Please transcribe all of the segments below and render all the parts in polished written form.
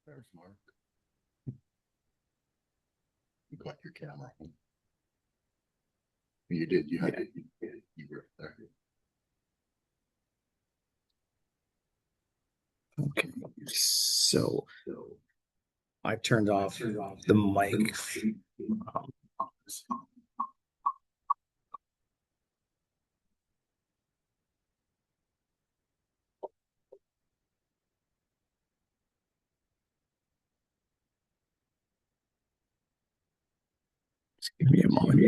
There's Mark. You got your camera. You did. You had it. You were there. Okay, so I've turned off the mic. Just give me a moment.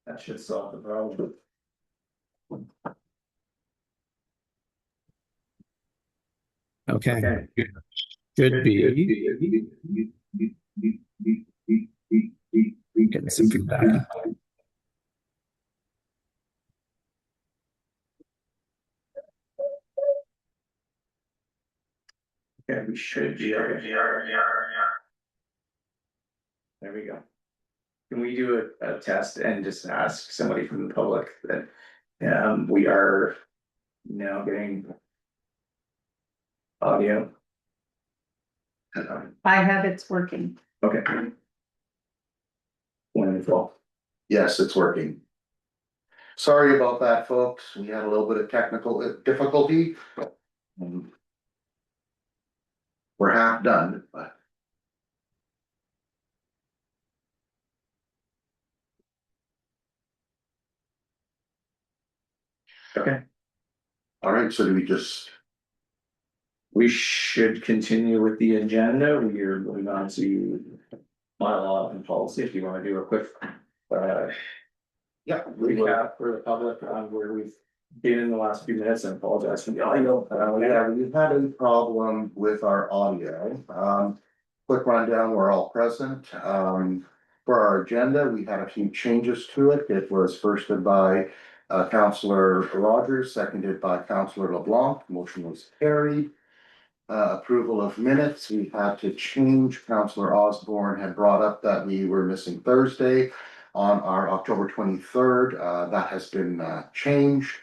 That should solve the problem. Okay, should be getting some feedback. Okay, we should be. There we go. Can we do a test and just ask somebody from the public that we are now getting audio? I have it's working. Okay. Wonderful. Yes, it's working. Sorry about that, folks. We had a little bit of technical difficulty. We're half done, but. Okay. All right, so do we just, We should continue with the agenda. We are moving on to bylaw and policy. If you want to do a quick yeah, recap for the public on where we've been in the last few minutes, and apologize for the audio. yeah, we've had a problem with our audio. Quick rundown, we're all present. For our agenda, we had a few changes to it. It was firsted by Councillor Rogers, seconded by Councillor LeBlanc. Motion was carried. Approval of minutes, we had to change. Councillor Osborne had brought up that we were missing Thursday on our October 23rd. That has been changed.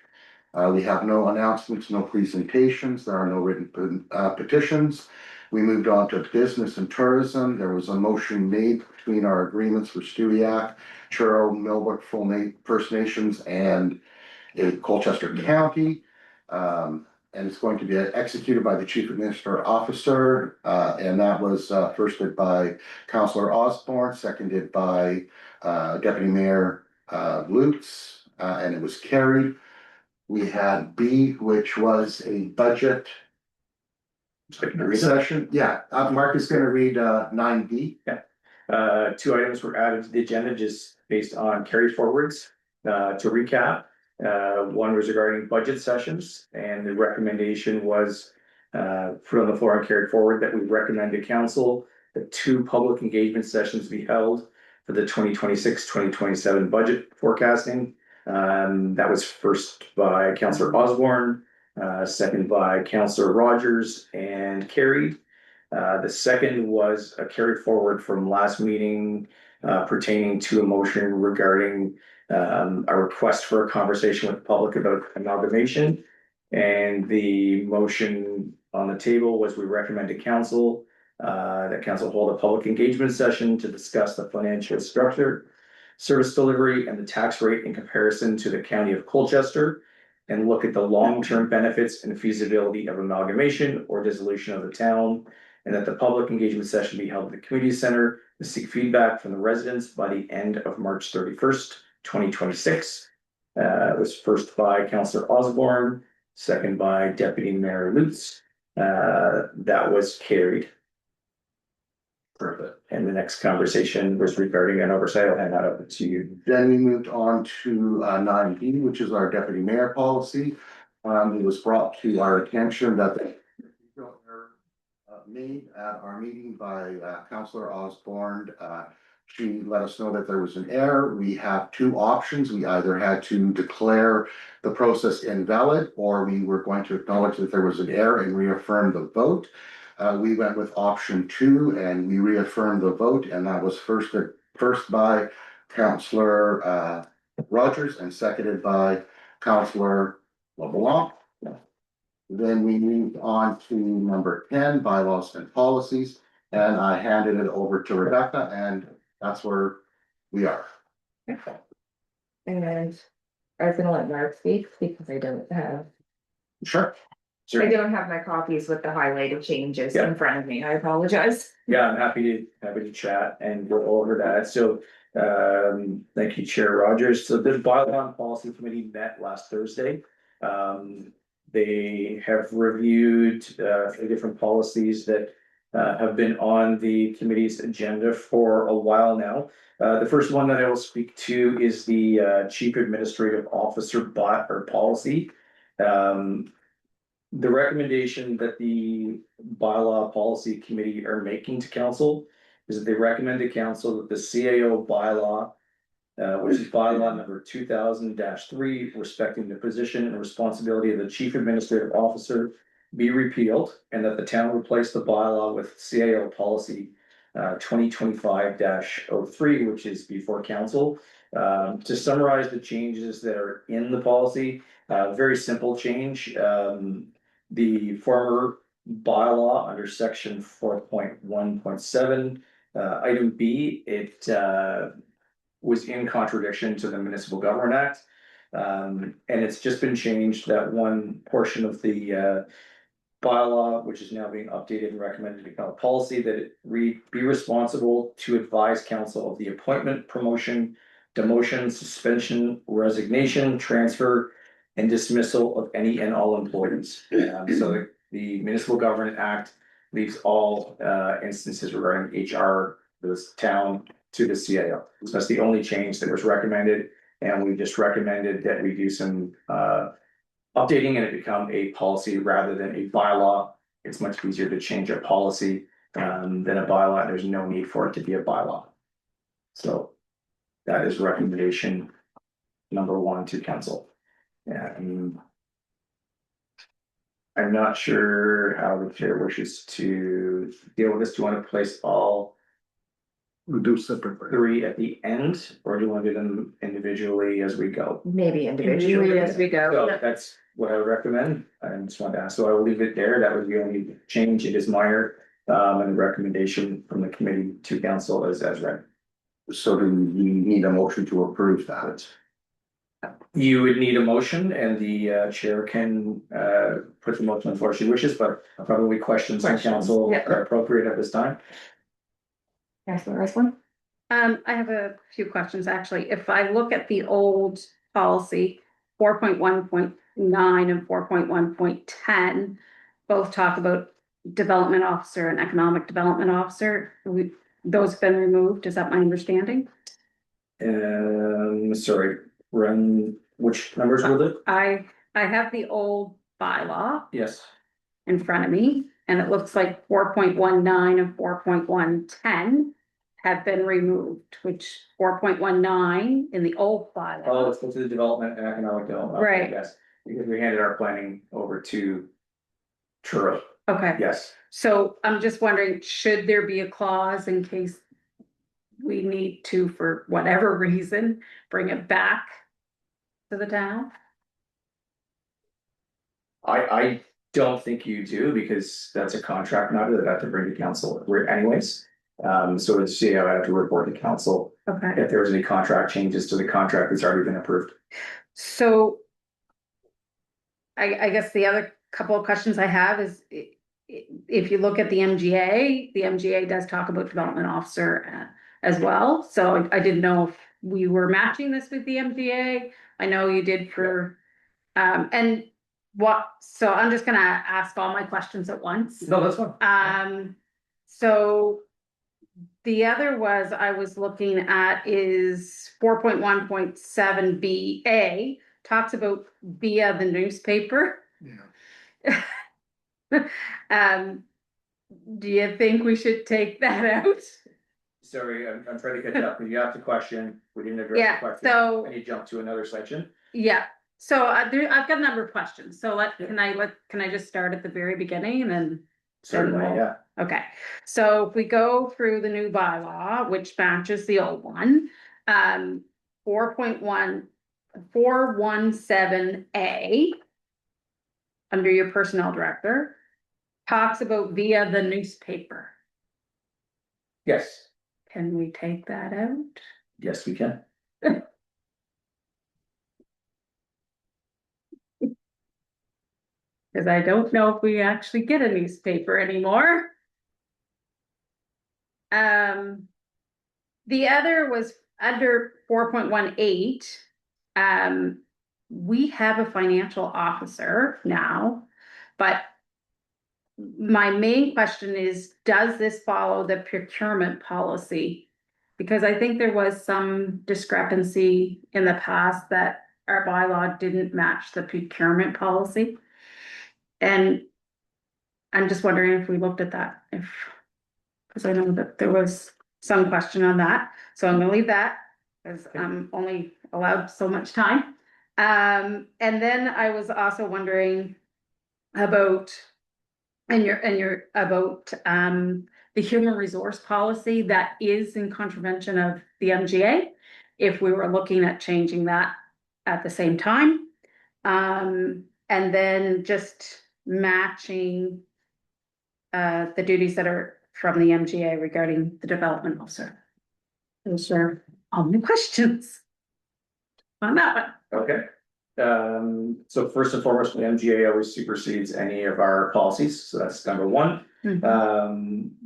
We have no announcements, no presentations. There are no written petitions. We moved on to business and tourism. There was a motion made between our agreements for Stewiacke, Churro, Millbrook, First Nations, and Colchester County. And it's going to be executed by the Chief Administrative Officer. And that was firsted by Councillor Osborne, seconded by Deputy Mayor Lutz, and it was carried. We had B, which was a budget session. Yeah, Mark is going to read 9B. Yeah. Two items were added to the agenda just based on carry forwards. To recap, one was regarding budget sessions, and the recommendation was put on the floor and carried forward that we recommend to council that 2 public engagement sessions be held for the 2026-2027 budget forecasting. That was first by Councillor Osborne, second by Councillor Rogers, and carried. The second was a carried forward from last meeting pertaining to a motion regarding a request for a conversation with the public about amalgamation. And the motion on the table was we recommend to council that council hold a public engagement session to discuss the financial structure, service delivery, and the tax rate in comparison to the county of Colchester, and look at the long-term benefits and feasibility of amalgamation or dissolution of the town, and that the public engagement session be held at the community center to seek feedback from the residents by the end of March 31st, 2026. It was first by Councillor Osborne, second by Deputy Mayor Lutz. That was carried. Perfect. And the next conversation was regarding an oversight. I'll hand that over to you. Then we moved on to 9B, which is our deputy mayor policy. It was brought to our attention that the error made at our meeting by Councillor Osborne. She let us know that there was an error. We have two options. We either had to declare the process invalid, or we were going to acknowledge that there was an error and reaffirm the vote. We went with option 2 and we reaffirmed the vote, and that was first by Councillor Rogers and seconded by Councillor LeBlanc. Then we moved on to number 10, bylaws and policies, and I handed it over to Rebecca, and that's where we are. Okay. And then I was gonna let Mark speak because I don't have, Sure. I don't have my copies with the highlighted changes Yeah. in front of me. I apologize. Yeah, I'm happy to chat and go over that. So thank you, Chair Rogers. So the bylaw and policy committee met last Thursday. They have reviewed the different policies that have been on the committee's agenda for a while now. The first one that I will speak to is the Chief Administrative Officer policy. The recommendation that the bylaw policy committee are making to council is that they recommend to council that the CAO bylaw, which is bylaw number 2000-3, respecting the position and responsibility of the chief administrative officer, be repealed, and that the town replace the bylaw with CAO policy 2025-03, which is before council. To summarize the changes that are in the policy, very simple change. The former bylaw under section 4.1.7, item B, it was in contradiction to the Municipal Government Act. And it's just been changed that one portion of the bylaw, which is now being updated and recommended to become a policy, that it be responsible to advise council of the appointment, promotion, demotion, suspension, resignation, transfer, and dismissal of any and all employees. So the Municipal Government Act leaves all instances regarding HR, this town, to the CAO. So that's the only change that was recommended, and we just recommended that we do some updating and it become a policy rather than a bylaw. It's much easier to change a policy than a bylaw. There's no need for it to be a bylaw. So that is recommendation number 1 to council. And I'm not sure how the chair wishes to deal with this. Do you want to place all We do separate. 3 at the end, or do you want to do them individually as we go? Maybe individually as we So go. that's what I would recommend. I just wanted to ask, so I will leave it there. That was the only change. It is minor. And the recommendation from the committee to council is as read. So do we need a motion to approve that? You would need a motion, and the chair can put the motion on the floor if she wishes, but probably questions from council Yeah. are appropriate at this time. Councilor Osborne? I have a few questions, actually. If I look at the old policy, 4.1.9 and 4.1.10, both talk about development officer and economic development officer. Those have been removed, is that my understanding? Sorry, run, which numbers were it? I have the old bylaw Yes. in front of me, and it looks like 4.19 and 4.110 have been removed, which 4.19 in the old Oh, bylaw. let's go to the development and economic development. Right. Yes, because we handed our planning over to Truro, Okay, yes. so I'm just wondering, should there be a clause in case we need to, for whatever reason, bring it back to the town? I don't think you do, because that's a contract matter that I have to bring to council anyways. So it's, yeah, I have to report to council Okay, if there's any contract changes to the contract that's already been approved. so I guess the other couple of questions I have is if you look at the MGA does talk about development officer as well. So I didn't know if we were matching this with the MGA. I know you did for, and so I'm just gonna ask all my questions at once. No, that's fine. So the other I was looking at is 4.1.7BA, talks about via the newspaper. Yeah. Do you think we should take that out? Sorry, I'm trying to catch up. You asked a question, we didn't address Yeah, the question. so- And you jumped to another section. Yeah, so I've got a number of questions, so can I just start at the very beginning and then? Certainly, we'll- yeah. Okay, so if we go through the new bylaw, which matches the old one, 4.1417A. Under your personnel director, talks about via the newspaper. Yes, Can we take that out? yes, we can. Cause I don't know if we actually get a newspaper anymore. The other was under 4.18. We have a financial officer now, but my main question is, does this follow the procurement policy? Because I think there was some discrepancy in the past that our bylaw didn't match the procurement policy. And I'm just wondering if we looked at that, because I know that there was some question on that, so I'm gonna leave that, because I'm only allowed so much time. And then I was also wondering about, about, the human resource policy that is in contravention of the MGA, if we were looking at changing that at the same time. And then just matching the duties that are from the MGA regarding the development officer. Those are all my questions on that one. Okay. So first and foremost, the MGA always supersedes any of our policies, so that's number one.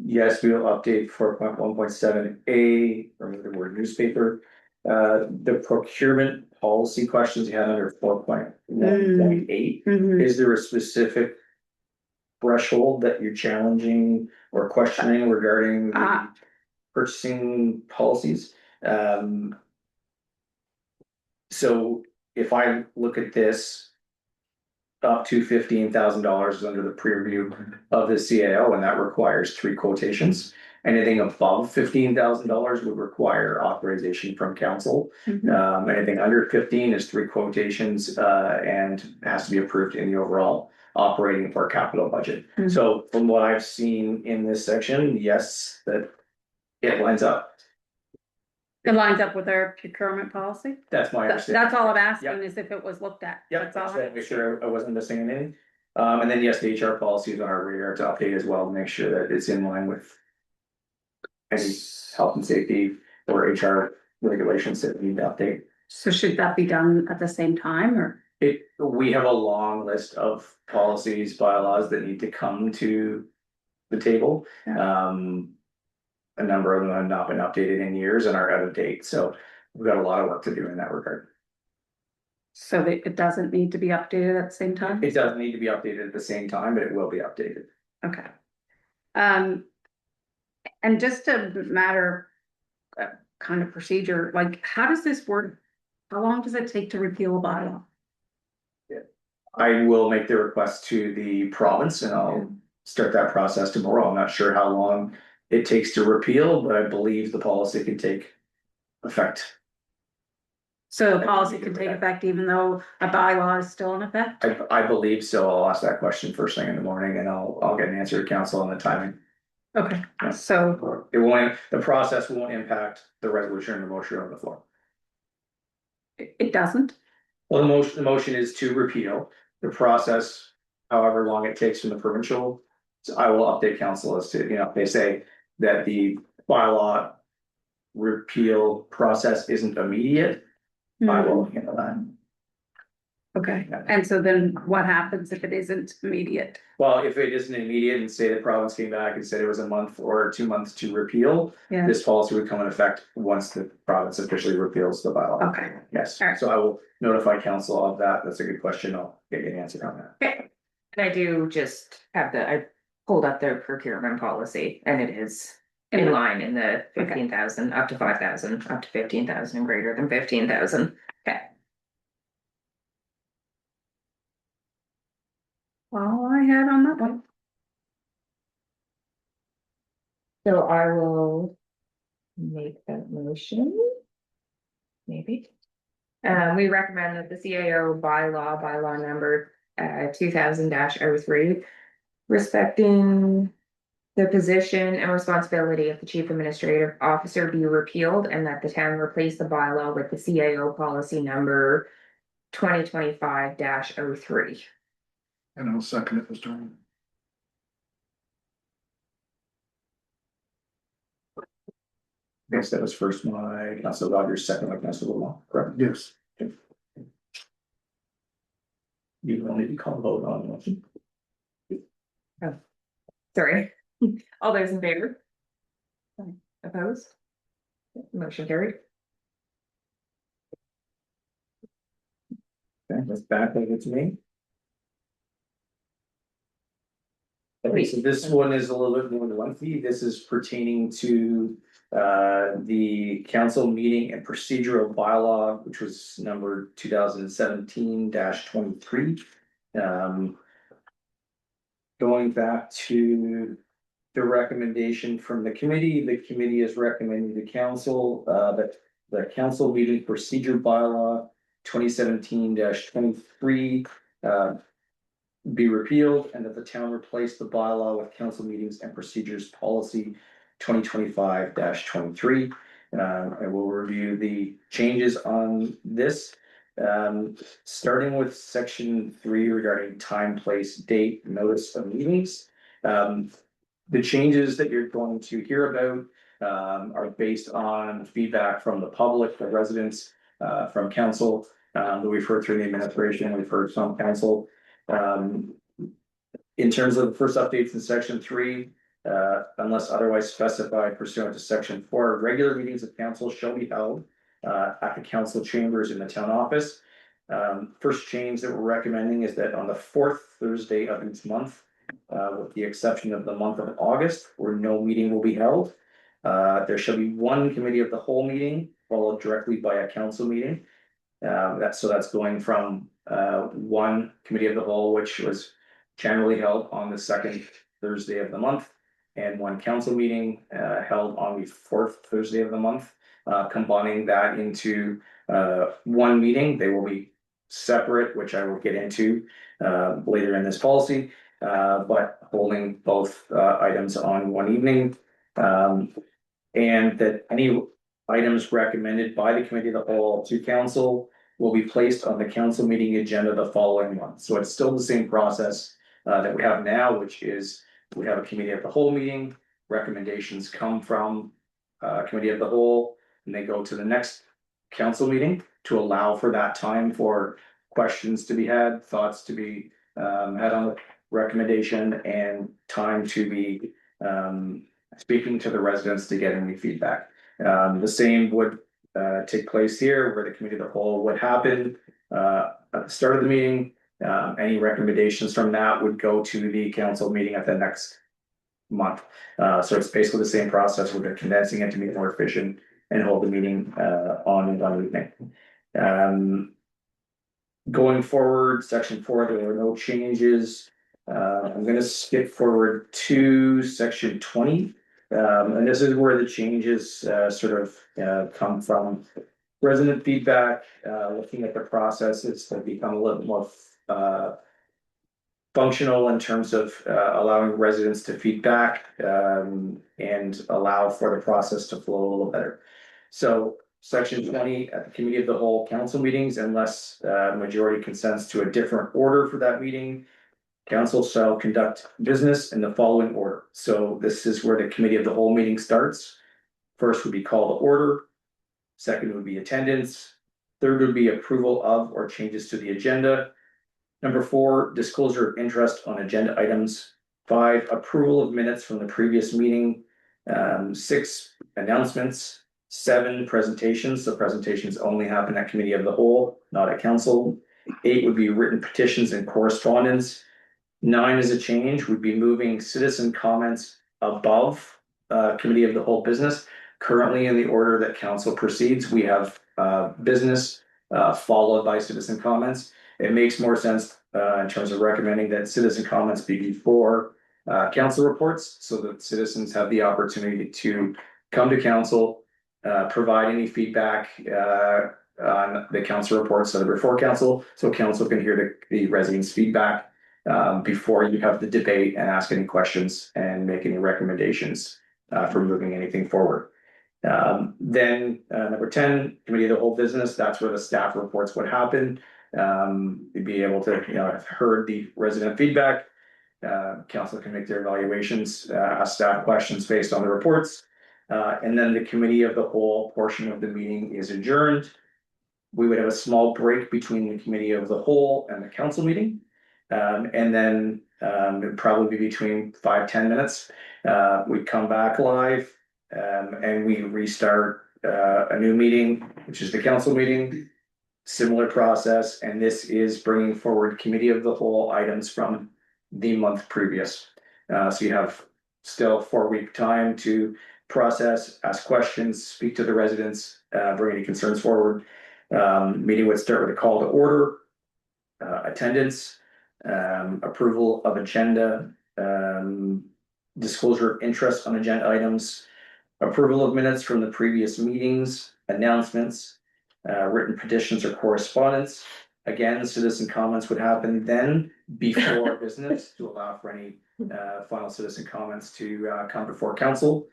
Yes, we will update 4.1.7A, remove the word newspaper. The procurement policy questions you had under 4.1.8, is there a specific threshold that you're challenging or questioning regarding the purchasing policies? So if I look at this, up to $15,000 is under the pre-review of the CAO, and that requires 3 quotations. Anything above $15,000 would require authorization from council. Anything under 15 is 3 quotations, and has to be approved in the overall operating for capital budget. So from what I've seen in this section, yes, that it lines up. It lines up with our procurement policy? That's my understanding. That's all I'm asking, is if it was looked at. Yeah, That's all. make sure I wasn't missing anything. And then yes, the HR policy is on our radar to update as well, to make sure that it's in line with any health and safety or HR regulations that we need to update. So should that be done at the same time, or? We have a long list of policies, bylaws that need to come to the table. A number of them have not been updated in years and are out of date, so we've got a lot of work to do in that regard. So that it doesn't need to be updated at the same time? It doesn't need to be updated at the same time, but it will be updated. Okay. And just a matter of kind of procedure, like, how does this work? How long does it take to repeal a bylaw? I will make the request to the province and I'll start that process tomorrow. I'm not sure how long it takes to repeal, but I believe the policy can take effect. So the policy can take effect even though a bylaw is still in effect? I believe so. I'll ask that question first thing in the morning and I'll get an answer to council on the timing. Okay, Yeah. so, It won't, the process won't impact the resolution or the motion on the floor. it doesn't? Well, the motion is to repeal the process, however long it takes from the provincial. So I will update council as to, if they say that the bylaw repeal process isn't immediate, I will handle that. Okay, and so then what happens if it isn't immediate? Well, if it isn't immediate and say the province came back and said it was a month or 2 months to repeal, Yeah, this policy would come in effect once the province officially repeals the bylaw. okay, Yes, Alright. so I will notify council of that. That's a good question. I'll get you an answer on that. okay, And I do just have I pulled up the procurement policy and it is in line in the 15,000 up to 5,000, up to 15,000 and greater than 15,000. Okay. all I had on that one. So I will make that motion. Maybe. We recommend that the CAO bylaw number 2000-03, respecting the position and responsibility of the chief administrative officer be repealed and that the town replace the bylaw with the CAO policy number 2025-03. And I'll second it, Mr. Ryan. Yes, that was first my council Rogers, second by council Law, correct? Yes. You will need to call a vote on the motion. Sorry. All those in favor? Opposed? Motion carried. Okay, that's back over to me. Okay, so this one is a little bit more lengthy. This is pertaining to the council meeting and procedural bylaw, which was number 2017-23. Going back to the recommendation from the committee is recommending to council that the council meeting procedure bylaw 2017-23 be repealed and that the town replace the bylaw with council meetings and procedures policy 2025-23. I will review the changes on this. Starting with section 3 regarding time, place, date, notice of meetings. The changes that you're going to hear about are based on feedback from the public, the residents, from council, that we've heard through the administration, we've heard from council. In terms of the first updates in section 3, unless otherwise specified pursuant to section 4, regular meetings of council shall be held at the council chambers in the town office. First change that we're recommending is that on the 4th Thursday of each month, with the exception of the month of August, where no meeting will be held, there shall be one committee of the whole meeting followed directly by a council meeting. That's going from one committee of the whole, which was generally held on the 2nd Thursday of the month, and one council meeting held on the 4th Thursday of the month, combining that into one meeting. They will be separate, which I will get into later in this policy, but holding both items on one evening. And that any items recommended by the committee of the whole to council will be placed on the council meeting agenda the following month. So it's still the same process that we have now, which is we have a committee of the whole meeting, recommendations come from committee of the whole, and they go to the next council meeting to allow for that time for questions to be had, thoughts to be had on the recommendation, and time to be speaking to the residents to get any feedback. The same would take place here, where the committee of the whole would happen at the start of the meeting. Any recommendations from that would go to the council meeting at the next month. So it's basically the same process. We're condensing it to be more efficient and hold the meeting on one evening. Going forward, section 4, there are no changes. I'm gonna skip forward to section 20. And this is where the changes, sort of, come from. Resident feedback, looking at the processes to become a little more, functional in terms of, allowing residents to feedback, and allow for the process to flow a little better. So section 20, at the committee of the whole council meetings, unless, majority consents to a different order for that meeting. Council shall conduct business in the following order. So this is where the committee of the whole meeting starts. First would be call to order. Second would be attendance. Third would be approval of or changes to the agenda. Number 4, disclosure of interest on agenda items. 5, approval of minutes from the previous meeting. 6, announcements. 7, presentations. So presentations only happen at committee of the whole, not at council. 8 would be written petitions and correspondence. 9 is a change, would be moving citizen comments above, committee of the whole business. Currently, in the order that council proceeds, we have, business, followed by citizen comments. It makes more sense, in terms of recommending that citizen comments be before, council reports, so that citizens have the opportunity to come to council, provide any feedback, on the council reports that are before council, so council can hear the residents' feedback, before you have the debate and ask any questions and make any recommendations, for moving anything forward. Then, number 10, committee of the whole business, that's where the staff reports would happen. You'd be able to, have heard the resident feedback. Council can make their evaluations, ask staff questions based on the reports. And then the committee of the whole portion of the meeting is adjourned. We would have a small break between the committee of the whole and the council meeting. And then, it'd probably be between 5-10 minutes. We come back live, and we restart, a new meeting, which is the council meeting. Similar process, and this is bringing forward committee of the whole items from the month previous. So you have still 4-week time to process, ask questions, speak to the residents, bring any concerns forward. Meeting would start with a call to order, attendance, approval of agenda, disclosure of interest on agenda items, approval of minutes from the previous meetings, announcements, written petitions or correspondence. Again, citizen comments would happen then before business to allow for any, final citizen comments to, come before council.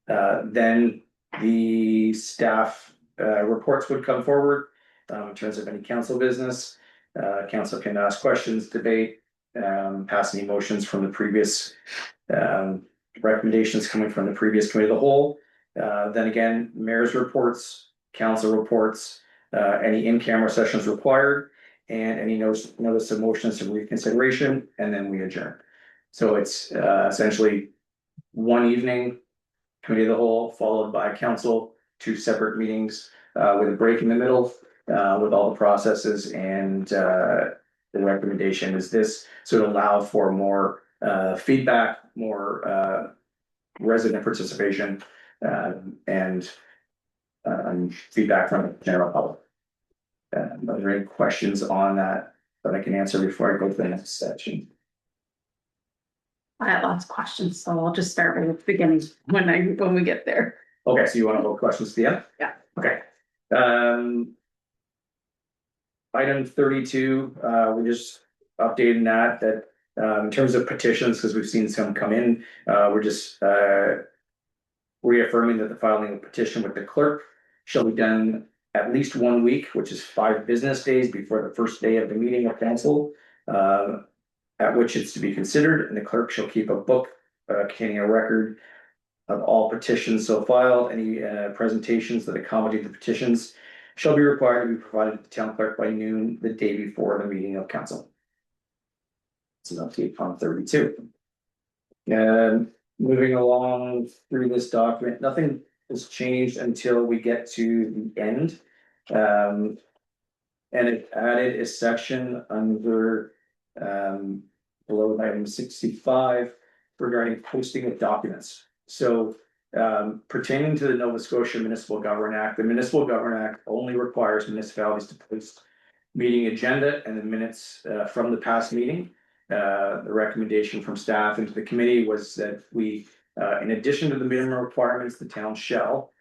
Then the staff, reports would come forward, in terms of any council business. Council can ask questions, debate, pass any motions from the previous, recommendations coming from the previous committee of the whole. Then again, mayor's reports, council reports, any in-camera sessions required, and any notice of motions of reconsideration, and then we adjourn. So it's, essentially one evening, committee of the whole, followed by council, 2 separate meetings, with a break in the middle, with all the processes, and, the recommendation is this, so to allow for more, feedback, more, resident participation, and feedback from the general public. Are there any questions on that I can answer before I go to the next section? I have lots of questions, so I'll just start with the beginning when we get there. Okay, so you want to hold questions to the end? Yeah. Okay. Item 32, we're just updating that, in terms of petitions, because we've seen some come in, we're just, reaffirming that the filing of petition with the clerk shall be done at least 1 week, which is 5 business days before the first day of the meeting of council, at which it's to be considered, and the clerk shall keep a book, containing a record of all petitions so filed. Any, presentations that accommodate the petitions shall be required to be provided to the town clerk by noon the day before the meeting of council. It's an update on 32. And moving along through this document, nothing has changed until we get to the end. And it added a section under, below item 65 regarding posting of documents. So, pertaining to the Nova Scotia Municipal Government Act, the Municipal Government Act only requires municipalities to post meeting agenda and the minutes, from the past meeting. The recommendation from staff into the committee was that we In addition to the minimum requirements, the town shall,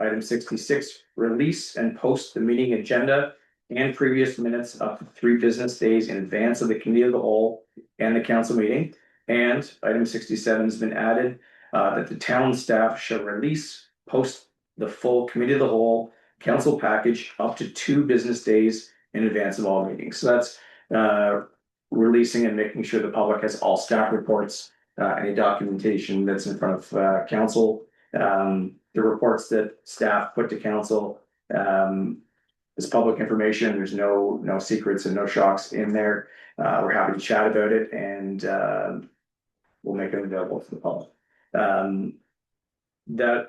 item 66, release and post the meeting agenda and previous minutes up to 3 business days in advance of the committee of the whole and the council meeting. And item 67 has been added, that the town staff shall release, post the full committee of the whole council package up to 2 business days in advance of all meetings. So that's releasing and making sure the public has all staff reports, any documentation that's in front of council, the reports that staff put to council, is public information. There's no secrets and no shocks in there. We're happy to chat about it, and we'll make it available to the public. That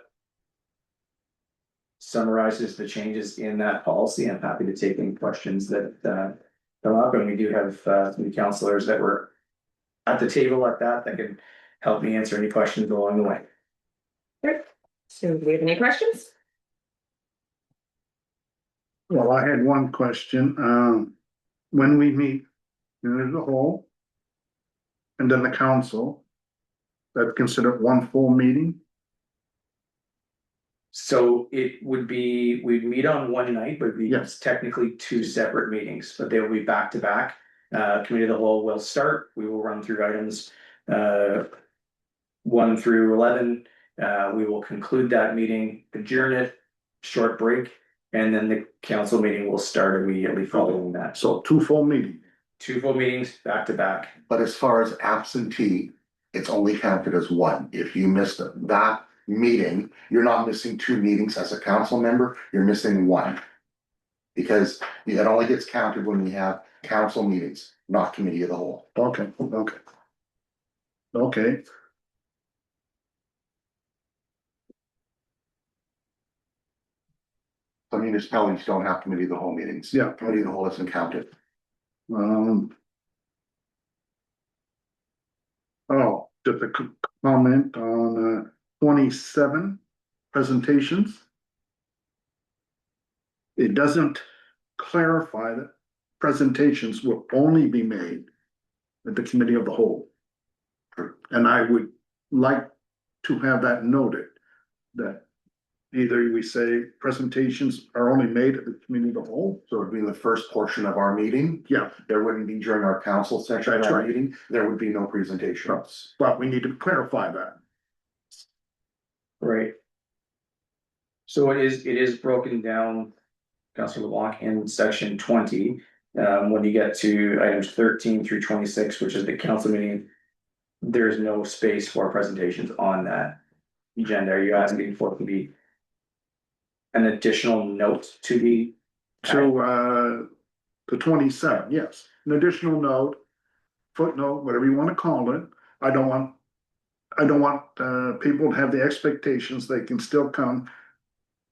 summarizes the changes in that policy. I'm happy to take any questions that come up, and we do have some counselors that were at the table at that can help me answer any questions along the way. Great. So do we have any questions? Well, I had one question, when we meet in the whole. And then the council, that's considered one full meeting? So it would be, we'd meet on one night, but it'd be Yes. technically 2 separate meetings, but they will be back to back. Committee of the whole will start, we will run through items 1 through 11. We will conclude that meeting, adjourn it, short break, and then the council meeting will start immediately following that. So So 2 full meetings. 2 full meetings back to back. But as far as absentee, it's only counted as 1. If you missed that meeting, you're not missing 2 meetings as a council member, you're missing 1. Because it only gets counted when we have council meetings, not committee of the whole. Okay. Okay, Some municipalities don't have committee of the whole meetings. Yeah. Committee of the whole isn't counted. Oh, just a comment on 27 presentations. It doesn't clarify that presentations will only be made at the committee of the whole. And I would like to have that noted, that either we say presentations are only made at the committee of the whole. So it'd be the first portion of our meeting. Yeah, There wouldn't be during our council section of That's our right. meeting, there would be no presentations. but we need to clarify that. Right. So it is broken down, Councilor LeBlanc, in section 20. When you get to items 13 through 26, which is the council meeting, there's no space for presentations on that agenda. Are you asking for it to be an additional note to be? So, the 27, yes, an additional note, footnote, whatever you wanna call it. I don't want people to have the expectations they can still come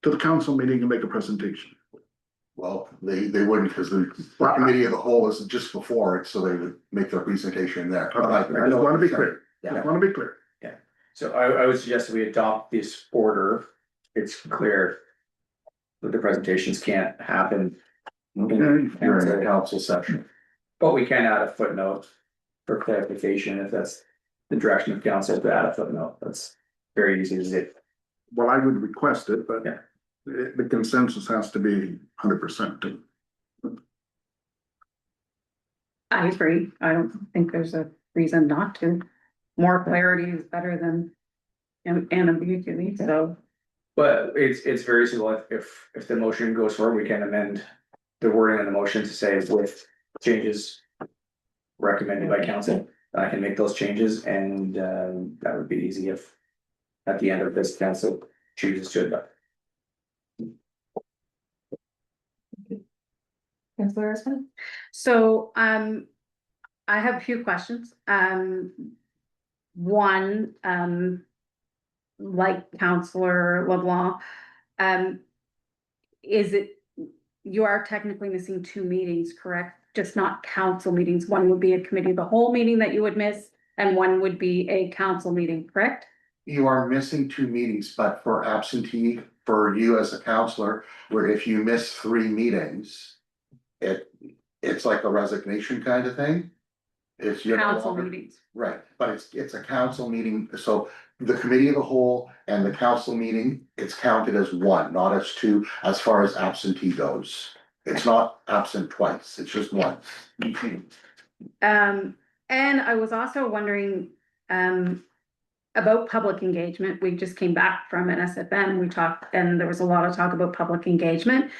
to the council meeting and make a presentation. Well, they wouldn't, because the committee of the whole is just before it, so they would make their presentation there. I just wanna be clear, Yeah. I wanna be clear. So I would suggest that we adopt this order. It's clear that the presentations can't happen. During the council session. But we can add a footnote for clarification if that's the direction of council to add a footnote. That's very easy to do. Well, I would request it, but Yeah. the consensus has to be 100%. I agree. I don't think there's a reason not to. More clarity is better than ambiguity, so. But it's very simple. If the motion goes forward, we can amend the wording of the motion to say with changes recommended by council. I can make those changes, and that would be easy if at the end of this council chooses to adopt. Councilor Espen? So, I have a few questions. One, like Counselor LeBlanc, is it, you are technically missing 2 meetings, correct? Just not council meetings. One would be a committee of the whole meeting that you would miss, and one would be a council meeting, correct? You are missing 2 meetings, but for absentee, for you as a counselor, where if you miss 3 meetings, it's like a resignation kind of thing. It's, you know, council meetings. right, but it's a council meeting, so the committee of the whole and the council meeting, it's counted as one, not as two, as far as absentee goes. It's not absent twice, it's just one. And I was also wondering, about public engagement. We just came back from an SFM, we talked, and there was a lot of talk about public engagement.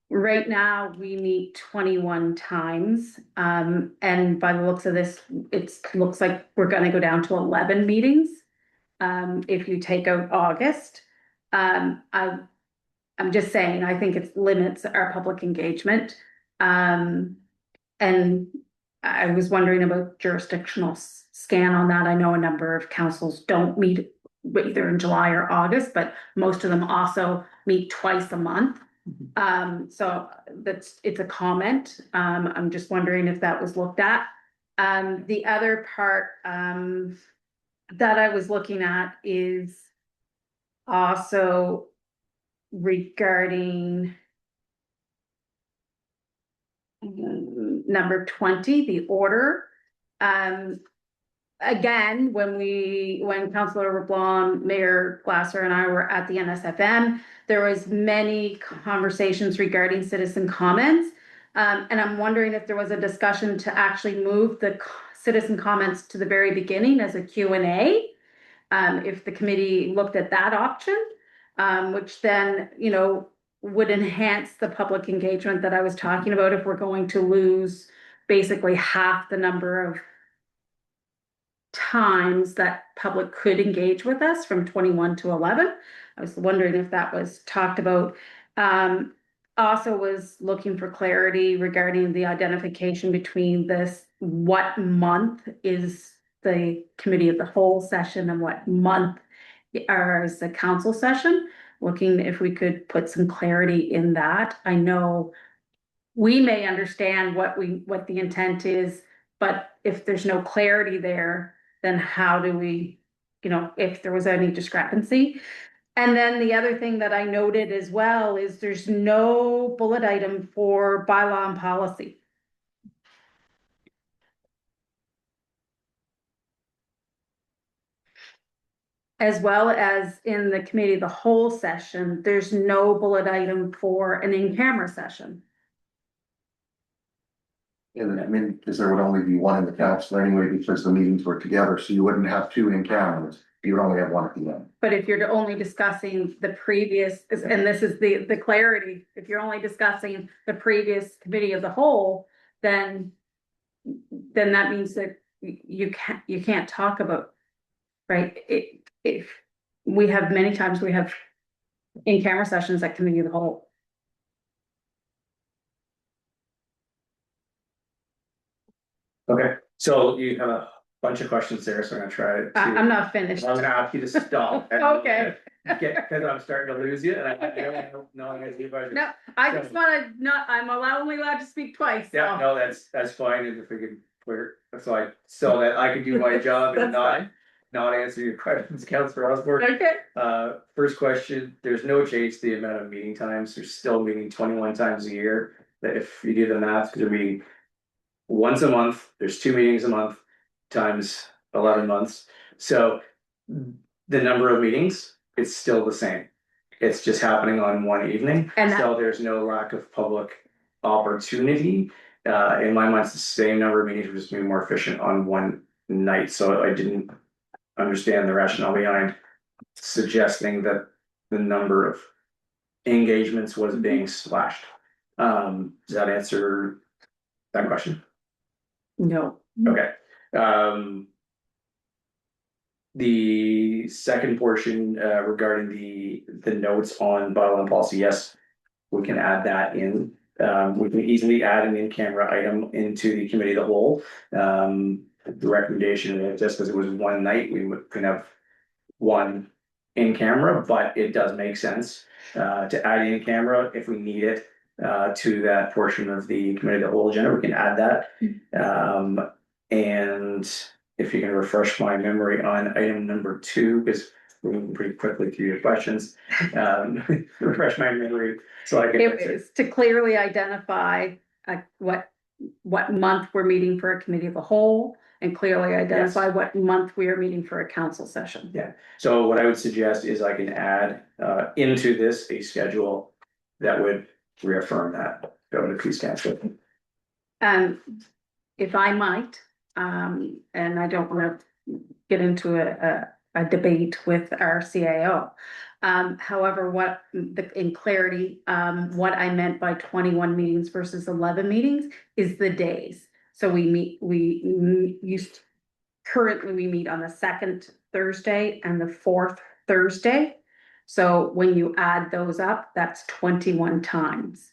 Right now, we meet 21 times, and by the looks of this, it looks like we're gonna go down to 11 meetings. If you take out August, I'm just saying, I think it limits our public engagement. And I was wondering about jurisdictional scan on that. I know a number of councils don't meet either in July or August, but most of them also meet twice a month. So it's a comment. I'm just wondering if that was looked at. The other part, that I was looking at is also regarding number 20, the order. Again, when Councillor LeBlanc, Mayor Glasser and I were at the NSFM, there was many conversations regarding citizen comments. And I'm wondering if there was a discussion to actually move the citizen comments to the very beginning as a Q&A. If the committee looked at that option, which then, you know, would enhance the public engagement that I was talking about if we're going to lose basically half the number of times that public could engage with us from 21 to 11. I was wondering if that was talked about. Also was looking for clarity regarding the identification between this, what month is the committee of the whole session and what month is the council session. Looking if we could put some clarity in that. I know we may understand what the intent is, but if there's no clarity there, then how do we, you know, if there was any discrepancy. And then the other thing that I noted as well is there's no bullet item for bylaw and policy. As well as in the committee of the whole session, there's no bullet item for an in-camera session. And I mean, because there would only be one in the council anyway, because the meetings were together, so you wouldn't have two in cameras. You would only have one at the end. But if you're only discussing the previous, and this is the clarity, if you're only discussing the previous committee of the whole, then that means that you can't talk about, right? If we have many times we have in-camera sessions at committee of the whole. Okay, so you have a bunch of questions there, so I'm gonna try to. I'm not finished. I'm gonna ask you to stop. Okay. Cause I'm starting to lose you and I don't know, I'm gonna see if I just. No, I just wanna not, I'm only allowed to speak twice, so. Yeah, no, that's fine, and if we can clear, so that I can do my job and That's not answer your questions, Councilor Osborne. Okay, First question, there's no change to the amount of meeting times, they're still meeting 21 times a year. That if you do the math, they're meeting once a month, there's 2 meetings a month, times 11 months. So the number of meetings, it's still the same. It's just happening on one evening, And so there's no lack of public opportunity. In my mind, it's the same number of meetings, we're just being more efficient on one night, so I didn't understand the rationale behind suggesting that the number of engagements was being slashed. Does that answer that question? no. Okay. The second portion regarding the notes on bylaw and policy, yes, we can add that in. We can easily add an in-camera item into the committee of the whole. The recommendation, just because it was one night, we could have one in camera, but it does make sense to add in camera if we need it to that portion of the committee of the whole agenda. We can add that. And if you can refresh my memory on item number 2, because we're moving pretty quickly through your questions. Refresh my memory so I can. It was to clearly identify what what month we're meeting for a committee of the whole and clearly identify what month we are meeting for a council session. Yeah. So what I would suggest is I can add into this a schedule that would reaffirm that. Go to please cancel. If I might, and I don't wanna get into a debate with our CAO. However, in clarity, what I meant by 21 meetings versus 11 meetings is the days. So currently we meet on the second Thursday and the fourth Thursday. So when you add those up, that's 21 times.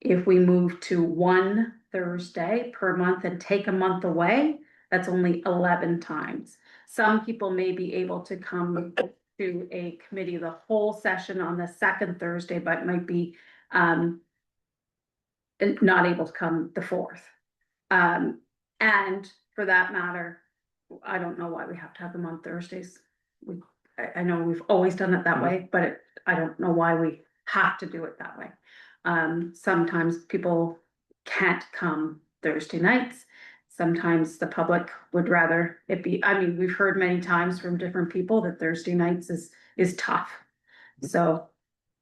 If we move to one Thursday per month and take a month away, that's only 11 times. Some people may be able to come to a committee of the whole session on the second Thursday, but might be not able to come the fourth. And for that matter, I don't know why we have to have them on Thursdays. I know we've always done it that way, but I don't know why we have to do it that way. Sometimes people can't come Thursday nights. Sometimes the public would rather it be, I mean, we've heard many times from different people that Thursday nights is tough. So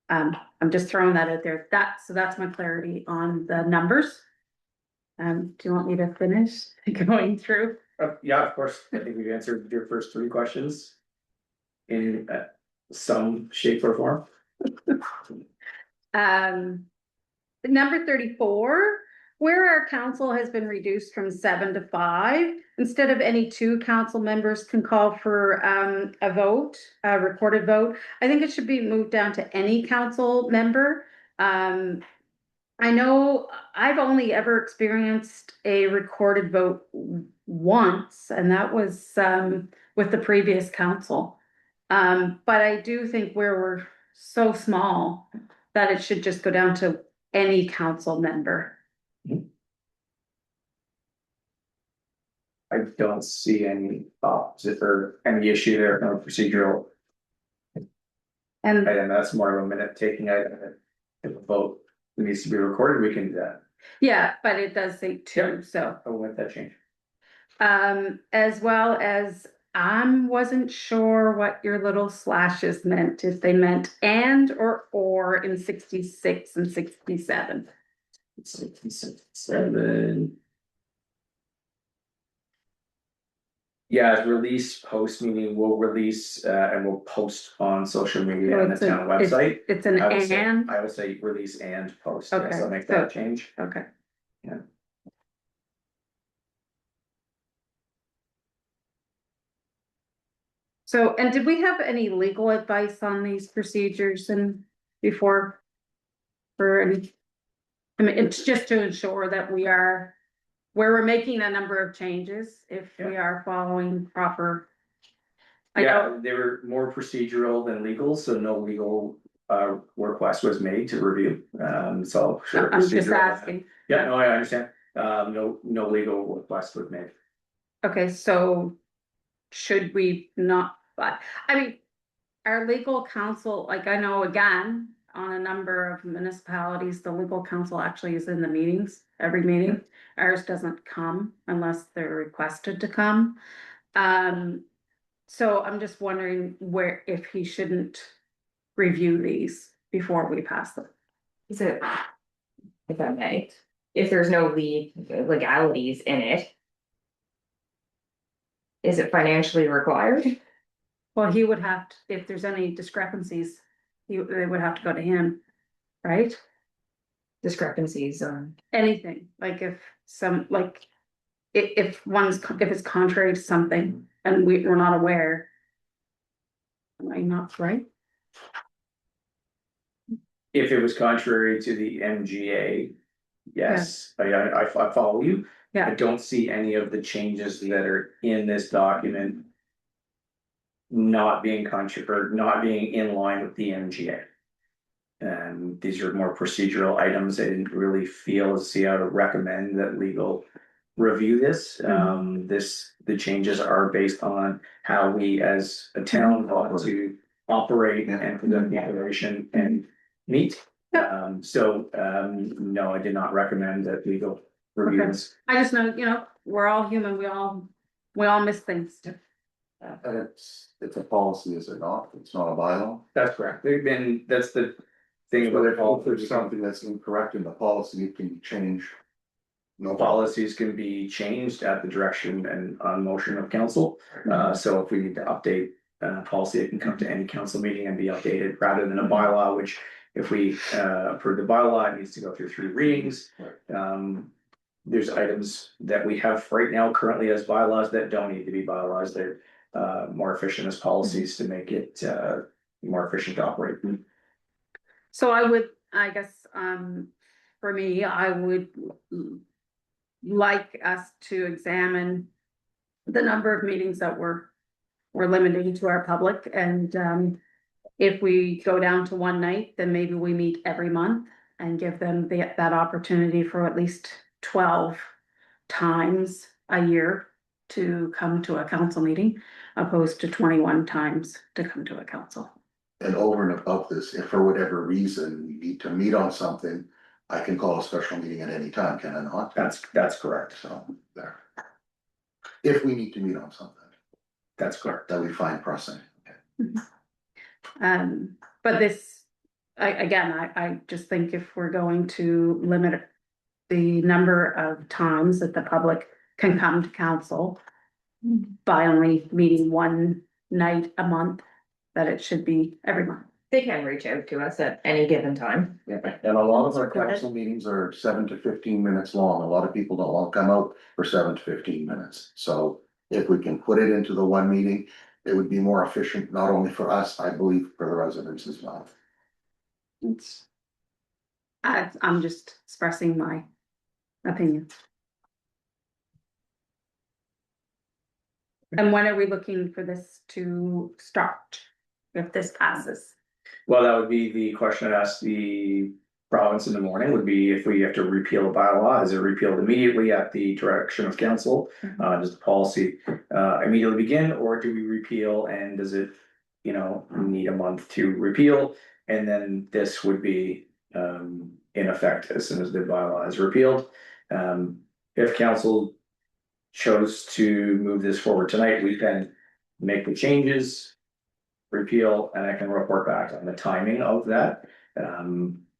I'm just throwing that out there. So that's my clarity on the numbers. Do you want me to finish going through? Yeah, of course. I think we've answered your first three questions in some shape or form. Number 34, where our council has been reduced from 7 to 5, instead of any 2 council members can call for a vote, a recorded vote. I think it should be moved down to any council member. I know I've only ever experienced a recorded vote once, and that was with the previous council. But I do think where we're so small that it should just go down to any council member. I don't see any opposite or any issue there, no procedural. And And that's more of a minute taking item. If a vote needs to be recorded, we can do that. yeah, but it does say 2, so. I will make that change. As well as wasn't sure what your little slashes meant, if they meant and or in 66 and 67. 67. Yeah, release post, meaning we'll release and we'll post on social media and the town website. It's an and, I would say release and post, Okay, yes, I'll make that change. okay. Yeah. So, and did we have any legal advice on these procedures and before? For any, I mean, it's just to ensure that where we're making a number of changes, if we are following proper. Yeah, they were more procedural than legal, so no legal request was made to review. So sure. I'm just procedural. asking. Yeah, no, I understand. No legal request was made. Okay, so should we not, but, I mean, our legal counsel, like I know again, on a number of municipalities, the legal counsel actually is in the meetings, every meeting. Ours doesn't come unless they're requested to come. So I'm just wondering if he shouldn't review these before we pass them. Is it, if I may, if there's no legalities in it, is it financially required? Well, he would have to, if there's any discrepancies, they would have to go to him, right? Discrepancies on, Anything, like if if it's contrary to something and we're not aware. Am I not right? If it was contrary to the MGA, yes, I follow you. Yeah. I don't see any of the changes that are in this document not being not being in line with the MGA. And these are more procedural items. I didn't really see how to recommend that legal review this. The changes are based on how we as a town want to operate and conduct the operation and meet. No, I did not recommend that legal reviews. I just know, we're all human, we all miss things. And it's a policy, is it not? It's not a bylaw? That's correct. That's the thing But about if there's something that's incorrect in the policy, it can be changed. No policies can be changed at the direction and on motion of council. So if we need to update policy, it can come to any council meeting and be updated rather than a bylaw, which if we approve the bylaw, it needs to go through 3 readings. There's items that we have right now currently as bylaws that don't need to be bylaws. They're more efficient as policies to make it more efficient to operate. So I guess, for me, I would like us to examine the number of meetings that we're limiting to our public, and if we go down to one night, then maybe we meet every month and give them that opportunity for at least 12 times a year to come to a council meeting, opposed to 21 times to come to a council. And over and above this, if for whatever reason we need to meet on something, I can call a special meeting at any time, can I not? That's correct. So, there. If we need to meet on something That's correct. that we find pressing. But this, I just think if we're going to limit the number of times that the public can come to council by only meeting one night a month, that it should be every month. They can reach out to us at any given time. Yeah, and a lot of our Recorded. council meetings are 7 to 15 minutes long. A lot of people don't want to come out for 7 to 15 minutes. So if we can put it into the one meeting, it would be more efficient, not only for us, I believe, for the residents as well. I'm just expressing my opinion. And when are we looking for this to start, if this passes? Well, that would be the question I asked the province in the morning, would be if we have to repeal a bylaw, is it repealed immediately at the direction of council? Does the policy immediately begin, or do we repeal and does it, need a month to repeal? And then this would be in effect as soon as the bylaw is repealed. If council chose to move this forward tonight, we can make the changes, repeal, and I can report back on the timing of that.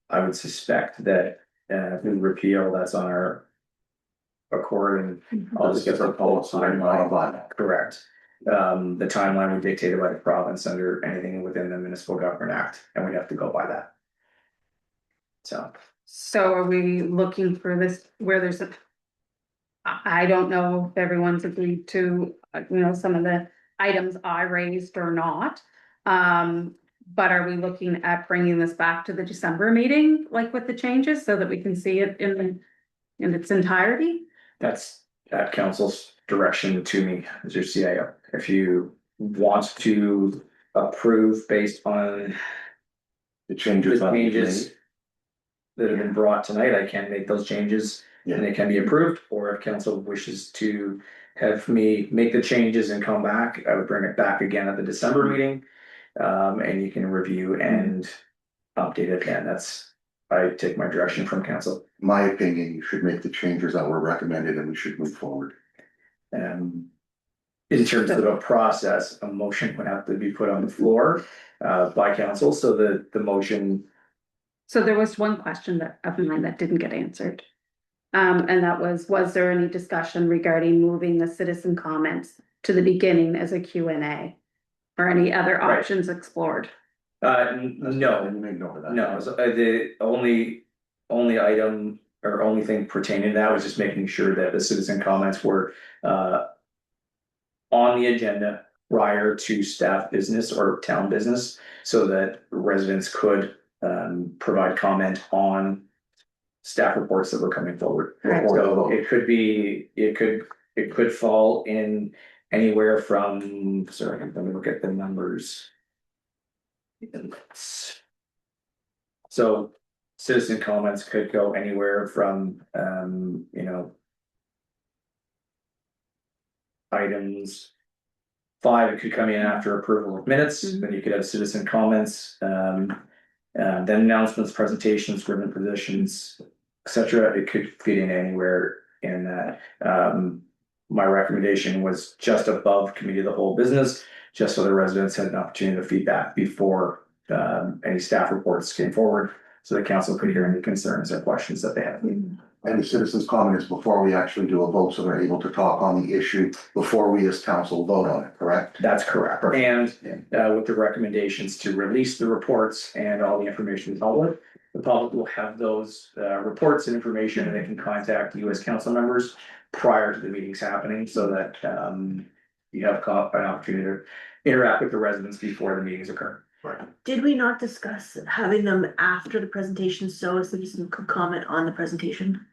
I would suspect that if we repeal, that's on our accord, and I'll just get the policy timeline. Correct. The timeline would be dictated by the province under anything within the Municipal Government Act, and we'd have to go by that. So are we looking for this where there's I don't know if everyone's agreed to, some of the items I raised or not. But are we looking at bringing this back to the December meeting, like with the changes, so that we can see it in its entirety? That's at council's direction to me as your CIO. If you want to approve based on The changes. the changes that have been brought tonight, I can make those changes and they can be approved. Or if council wishes to have me make the changes and come back, I would bring it back again at the December meeting. And you can review and update it then. I take my direction from council. My opinion, you should make the changes that were recommended and we should move forward. In terms of a process, a motion would have to be put on the floor by council, so the motion. So there was one question of mine that didn't get answered. And that was there any discussion regarding moving the citizen comments to the beginning as a Q&A? Or any other Right. options explored? No, And make note of that. no, so, the only item or only thing pertaining to that was just making sure that the citizen comments were on the agenda prior to staff business or town business, so that residents could provide comment on staff reports that were coming forward. Right. So it could fall in anywhere from, sorry, let me look at the numbers. So citizen comments could go anywhere from, items 5, it could come in after approval of minutes, then you could have citizen comments, Then announcements, presentations, written positions, etc. It could fit in anywhere in that. My recommendation was just above committee of the whole business, just so the residents had an opportunity to feedback before any staff reports came forward, so the council could hear any concerns or questions that they have. And the citizens' comment is before we actually do a vote, so they're able to talk on the issue before we as council vote on it, correct? That's correct. Perfect. And with the recommendations to release the reports and all the information to the public, the public will have those reports and information, and they can contact you as council members prior to the meetings happening, so that you have an opportunity to interact with the residents before the meetings occur. Did we not discuss having them after the presentation, so a citizen could comment on the presentation?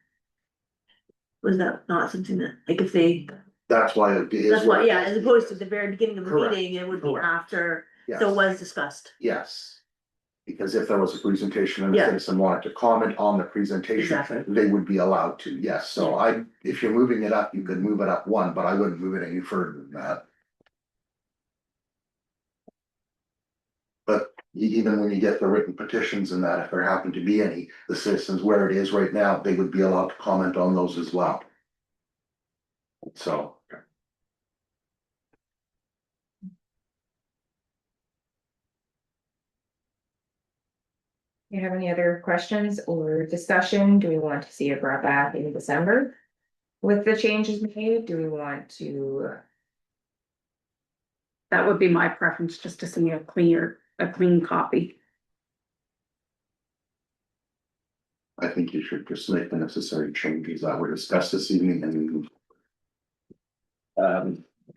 Was that not something that, like, if they, That's why it is. that's why, what it yeah, is. as opposed to the very beginning of the Correct. meeting, it would be Correct. after, Yes. so it was discussed. Yes. Because if there was a presentation and a Yeah. citizen wanted to comment on the presentation, Exactly. they would be allowed to, yes. So if you're moving it up, you could move it up one, but I wouldn't move it any further than that. But even when you get the written petitions and that, if there happen to be any, the citizens where it is right now, they would be allowed to comment on those as well. So. You have any other questions or discussion? Do we want to see it brought back in December? With the changes made, do we want to? That would be my preference, just to see a clean copy. I think you should just make the necessary changes that were discussed this evening and.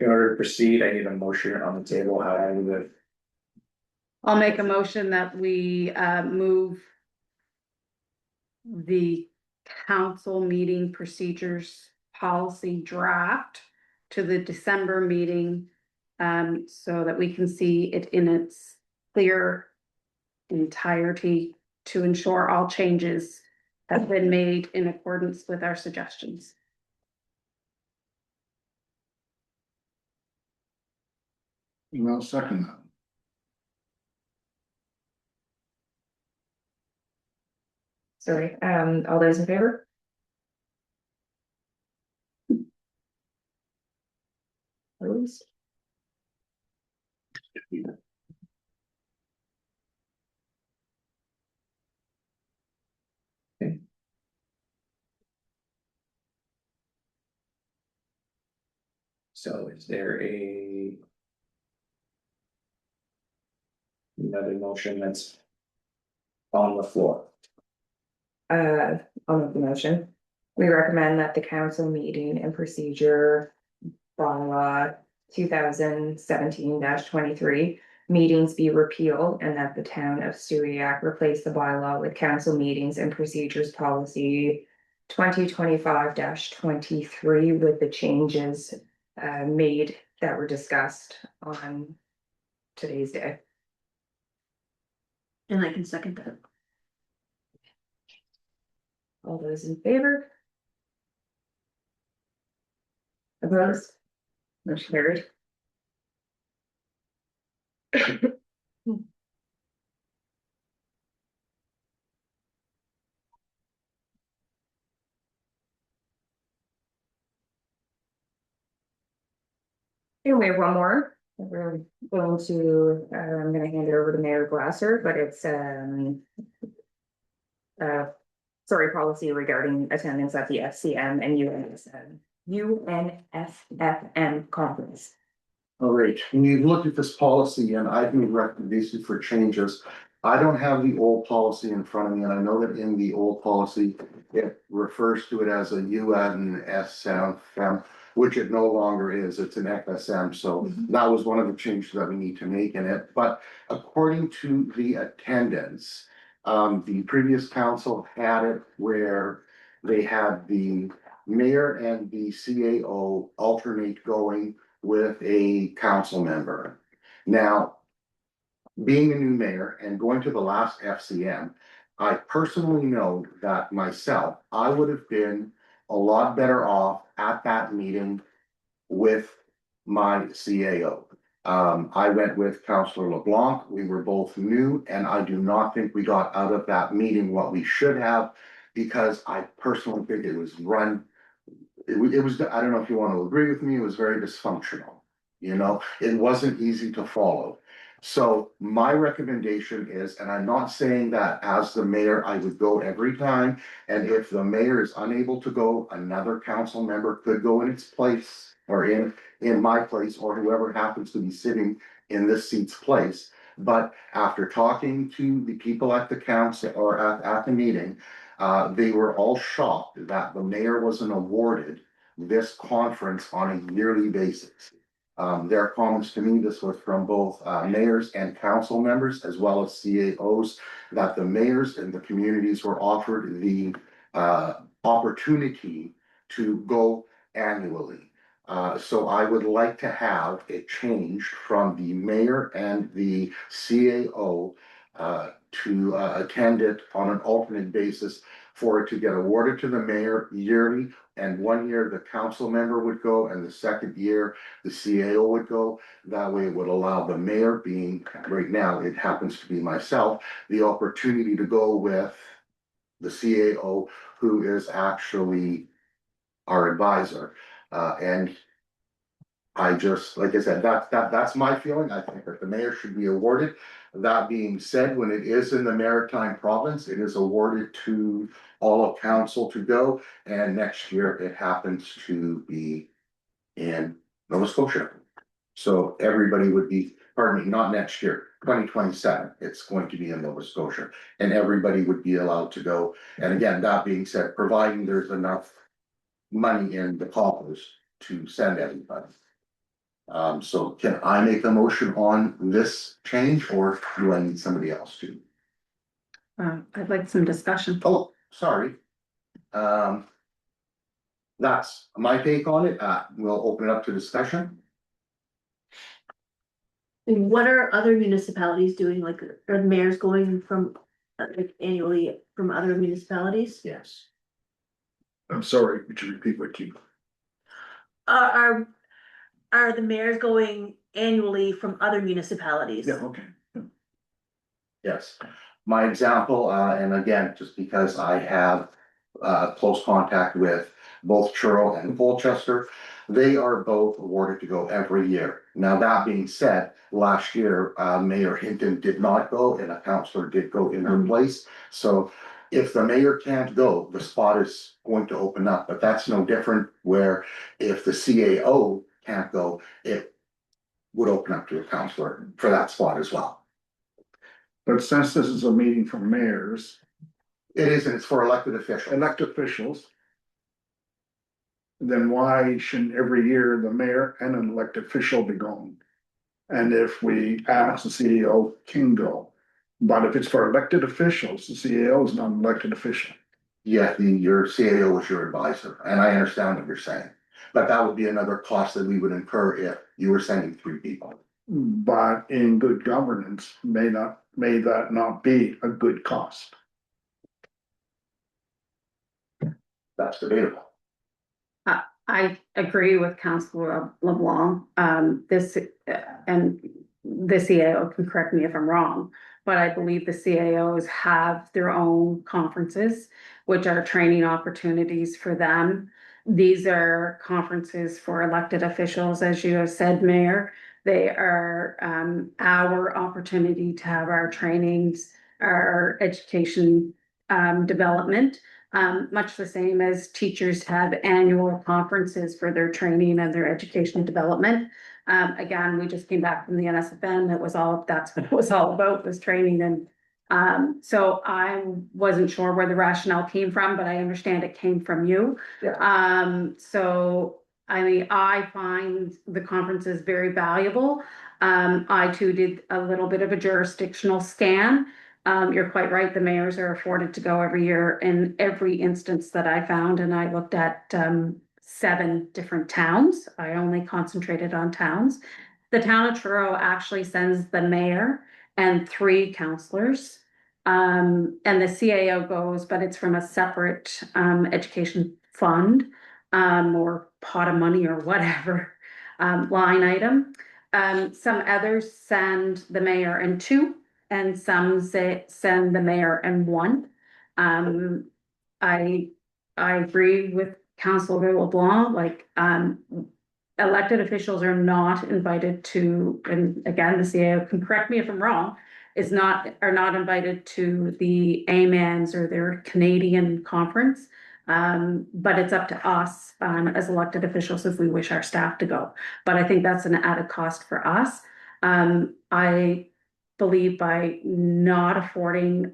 In order to proceed, I need a motion on the table, how I would. I'll make a motion that we move the council meeting procedures policy draft to the December meeting, so that we can see it in its clear entirety to ensure all changes have been made in accordance with our suggestions. And I'll second that. Sorry, all those in favor? Opposed? So is there another motion that's on the floor? I'll make the motion. We recommend that the council meeting and procedure bylaw 2017-23 meetings be repealed, and that the town of Stewiacke replace the bylaw with council meetings and procedures policy 2025-23 with the changes made that were discussed on today's day. And I can second that. All those in favor? Opposed? Motion carried. And we have one more. We're going to, I'm gonna hand it over to Mayor Glasser, but it's sorry, policy regarding attendance at the FCM and UNFFM conference. All right, we've looked at this policy and I've made recommendations for changes. I don't have the old policy in front of me, and I know that in the old policy, it refers to it as a UNSFM, which it no longer is, it's an FSM, so that was one of the changes that we need to make in it, but according to the attendance. The previous council had it where they had the mayor and the CAO alternate going with a council member. Now, being a new mayor and going to the last FCM, I personally know that myself, I would have been a lot better off at that meeting with my CAO. I went with Counselor LeBlanc. We were both new, and I do not think we got out of that meeting what we should have, because I personally think it was run. It was, I don't know if you want to agree with me, it was very dysfunctional. You know, it wasn't easy to follow. So my recommendation is, and I'm not saying that as the mayor, I would go every time. And if the mayor is unable to go, another council member could go in its place, or in my place, or whoever happens to be sitting in this seat's place. But after talking to the people at the council or at the meeting, they were all shocked that the mayor wasn't awarded this conference on a yearly basis. Their comments to me, this was from both mayors and council members, as well as CAOs, that the mayors and the communities were offered the opportunity to go annually. So I would like to have it changed from the mayor and the CAO to attend it on an alternate basis, for it to get awarded to the mayor yearly, and 1 year the council member would go, and the second year the CAO would go. That way it would allow the mayor, being right now, it happens to be myself, the opportunity to go with the CAO, who is actually our advisor. And I just, like I said, that's my feeling. I think that the mayor should be awarded. That being said, when it is in the Maritime Province, it is awarded to all of council to go. And next year it happens to be in Nova Scotia. So everybody would be, pardon me, not next year, 2027, it's going to be in Nova Scotia. And everybody would be allowed to go. And again, that being said, providing there's enough money in the coffers to send everybody. So can I make a motion on this change, or do I need somebody else to? I'd like some discussion. Oh, sorry. That's my take on it. We'll open it up to discussion. And what are other municipalities doing? Like, are the mayors going from, like, annually from other municipalities? Yes. I'm sorry, would you repeat what you? Are the mayors going annually from other municipalities? Yeah, okay. Yes. My example, and again, just because I have close contact with both Truro and Colchester, they are both awarded to go every year. Now, that being said, last year, Mayor Hinton did not go, and a councillor did go in her place. So if the mayor can't go, the spot is going to open up, but that's no different where if the CAO can't go, it would open up to a councillor for that spot as well. But since this is a meeting for mayors, It is, and it's for elected officials. elected officials, then why shouldn't every year the mayor and an elected official be going? And if we ask, the CEO can go, but if it's for elected officials, the CEO is not an elected official. Yeah, your CAO was your advisor, and I understand what you're saying. But that would be another cost that we would incur if you were sending 3 people. But in good governance, may that not be a good cost? That's debatable. I agree with Councillor LeBlanc, and the CAO can correct me if I'm wrong, but I believe the CAOs have their own conferences, which are training opportunities for them. These are conferences for elected officials, as you have said, Mayor. They are our opportunity to have our trainings, our education development. Much the same as teachers have annual conferences for their training and their education development. Again, we just came back from the NSFN. That's what it was all about, was training. And so I wasn't sure where the rationale came from, but I understand it came from you. Yeah. So I mean, I find the conferences very valuable. I too did a little bit of a jurisdictional scan. You're quite right, the mayors are afforded to go every year in every instance that I found, and I looked at 7 different towns. I only concentrated on towns. The town of Truro actually sends the mayor and 3 councillors. And the CAO goes, but it's from a separate education fund or pot of money or whatever line item. some others send the mayor in two, and some send the mayor in one. I agree with Councilor LeBlanc, like, elected officials are not invited to, and again, the CAO can correct me if I'm wrong, are not invited to the AMANs or their Canadian conference. But it's up to us, as elected officials if we wish our staff to go. But I think that's an added cost for us. I believe by not affording,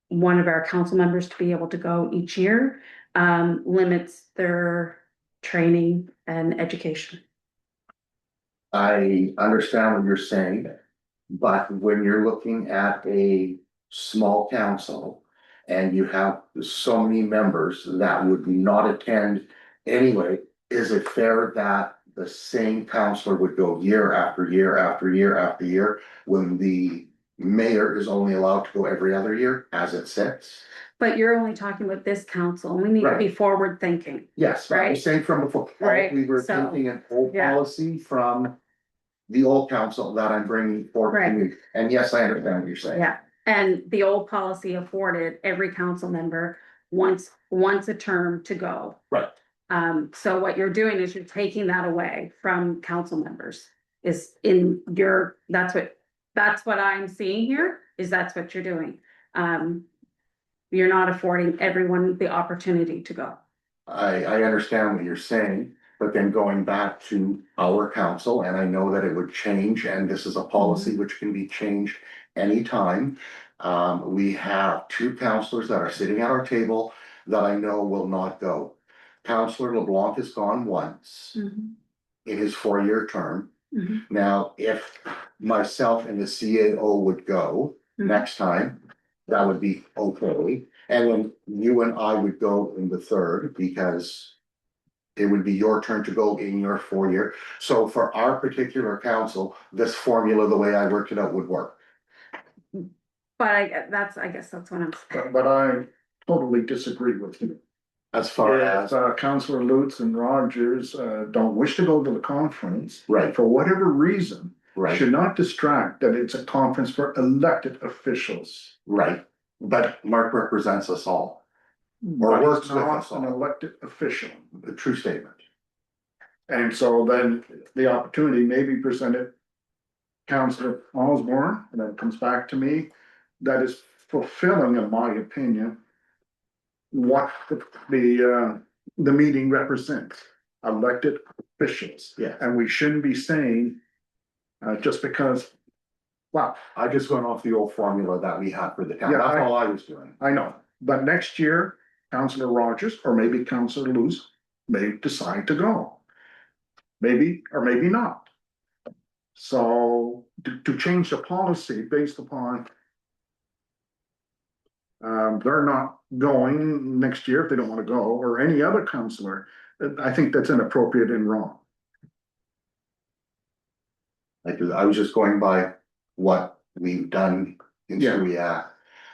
one of our council members to be able to go each year, limits their training and education. I understand what you're saying, but when you're looking at a small council and you have so many members that would not attend anyway, is it fair that the same counselor would go year after year after year after year when the mayor is only allowed to go every other year as it sits? But you're only talking about this council, and we need to be forward thinking. Yes, but I'm Right. saying from before, Right, we were so, taking an old yeah. policy from the old council that I'm bringing forward to you. And yes, I understand what you're saying. Yeah, and the old policy afforded every council member once a term to go. Right. So what you're doing is you're taking that away from council members, is in your, that's what I'm seeing here, is that's what you're doing. You're not affording everyone the opportunity to go. I understand what you're saying, but then going back to our council, and I know that it would change, and this is a policy which can be changed anytime. We have two counselors that are sitting at our table that I know will not go. Counselor LeBlanc has gone once in his 4-year term. Mhm. Now, if myself and the CAO would go next time, that would be okay. And then you and I would go in the third, because it would be your turn to go in your 4-year. So for our particular council, this formula, the way I worked it out, would work. But I guess that's what I'm saying. But I totally disagree with you. As far as, If Councillor Lutz and Rogers don't wish to go to the conference. Right. For whatever reason, right, should not distract that it's a conference for elected officials. right, but Mark represents us all, or But works he's with not us an all, elected official. a true statement. And so then the opportunity may be presented. Councillor Osborne, and then it comes back to me, that is fulfilling, in my opinion. What the meeting represents, elected officials. Yeah. And we shouldn't be saying, just because, wow, I just went off the old formula that we had for the town, Yeah, that's all I was doing. I know, but next year, Councillor Rogers or maybe Councillor Luz may decide to go. Maybe, or maybe not. So to change the policy based upon they're not going next year if they don't want to go, or any other councillor, I think that's inappropriate and wrong. I was just going by what we've done in Yeah. Suya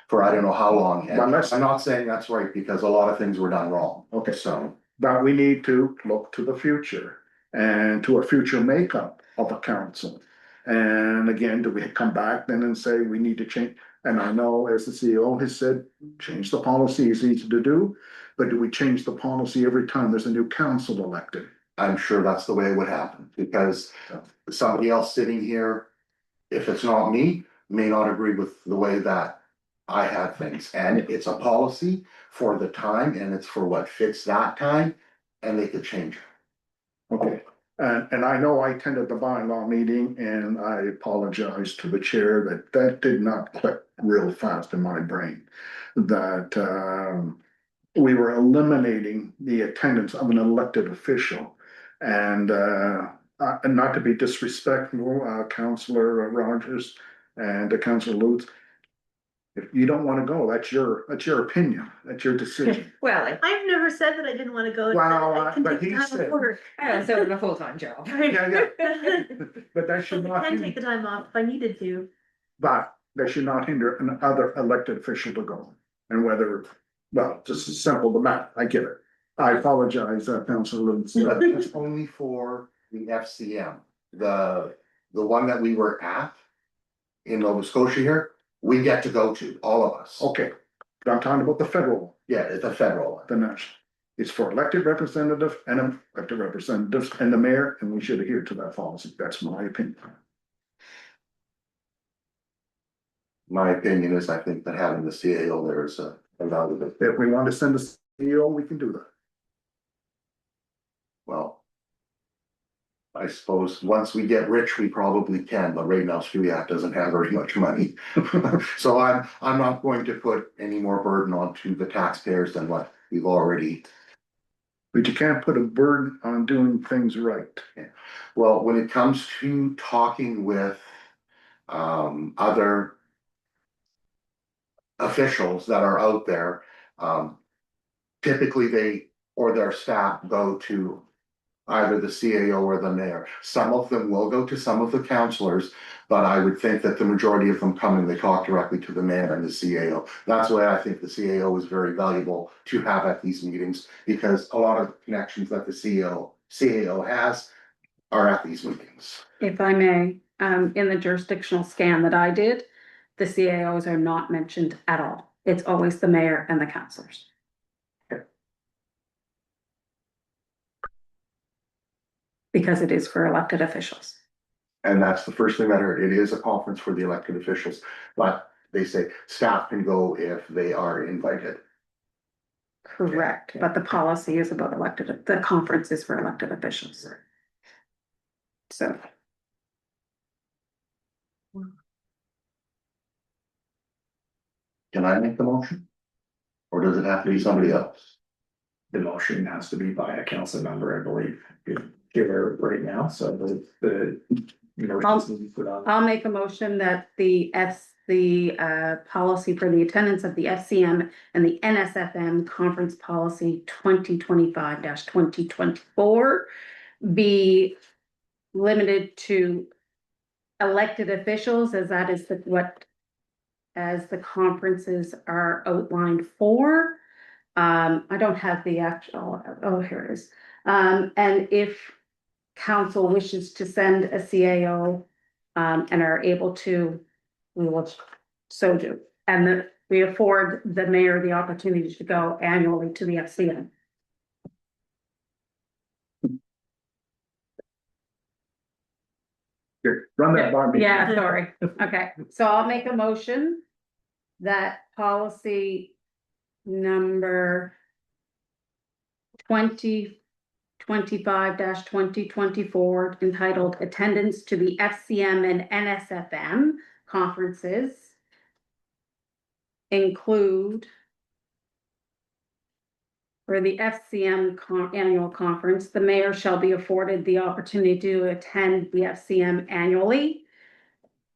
for I don't know how long, and But let's- I'm not saying that's right, because a lot of things were done wrong. Okay. So, But we need to look to the future and to a future makeup of a council. And again, do we come back then and say we need to change? And I know, as the CEO has said, change the policy is easy to do, but do we change the policy every time there's a new council elected? I'm sure that's the way it would happen, because somebody else sitting here, if it's not me, may not agree with the way that I had things, and it's a policy for the time, and it's for what fits that time, and they could change it. Okay, and I know I attended the bylaw meeting and I apologize to the chair that did not click real fast in my brain. That we were eliminating the attendance of an elected official. And not to be disrespectful, Councillor Rogers and Councillor Lutz. If you don't wanna go, that's your opinion, that's your decision. Well, I've never said that I didn't wanna go. Well, I can but take the he time said- off work. I also have a full-time job. Yeah. But that I should not. can take the time off if I needed to. But that should not hinder another elected official to go. And whether, well, just as simple the math, I get it. I apologize, Councilor Lutz. But it's only for the FCM. the one that we were at in Nova Scotia here, we get to go to, all of us. Okay, but I'm talking about the federal one, Yeah, it's a federal one. the national. It's for elected representative and elected representatives and the mayor, and we should adhere to that policy. That's my opinion. My opinion is, I think that having the CAO there is a valuable. If we want to send a CEO, we can do that. Well, I suppose once we get rich, we probably can, but right now Stuyak doesn't have very much money. So I'm not going to put any more burden onto the taxpayers than what we've already. But you can't put a burden on doing things right. Well, when it comes to talking with other officials that are out there, typically they or their staff go to either the CAO or the mayor. Some of them will go to some of the councilors, but I would think that the majority of them come and they talk directly to the mayor and the CAO. That's why I think the CAO is very valuable to have at these meetings, because a lot of connections that the CAO has are at these meetings. If I may, in the jurisdictional scan that I did, the CAOs are not mentioned at all. It's always the mayor and the councilors. Because it is for elected officials. And that's the first thing I heard. It is a conference for the elected officials, but they say staff can go if they are invited. Correct, but the policy is about the conference is for elected officials. So, Can I make the motion? Or does it have to be somebody else? The motion has to be by a council member, I believe, here right now, so the. motions need to be put on. I'll make a motion that the policy for the attendance of the FCM and the NSFM conference policy 2025-2024 be limited to elected officials, as that is as the conferences are outlined for. I don't have the actual, oh, here it is. And if council wishes to send a CAO, and are able to, we will so do. And we afford the mayor the opportunity to go annually to the FCM. Here, run that by me. Yeah, sorry. Okay, so I'll make a motion that policy number 2025-2024 entitled Attendance to the FCM and NSFM conferences include for the FCM annual conference, the mayor shall be afforded the opportunity to attend the FCM annually.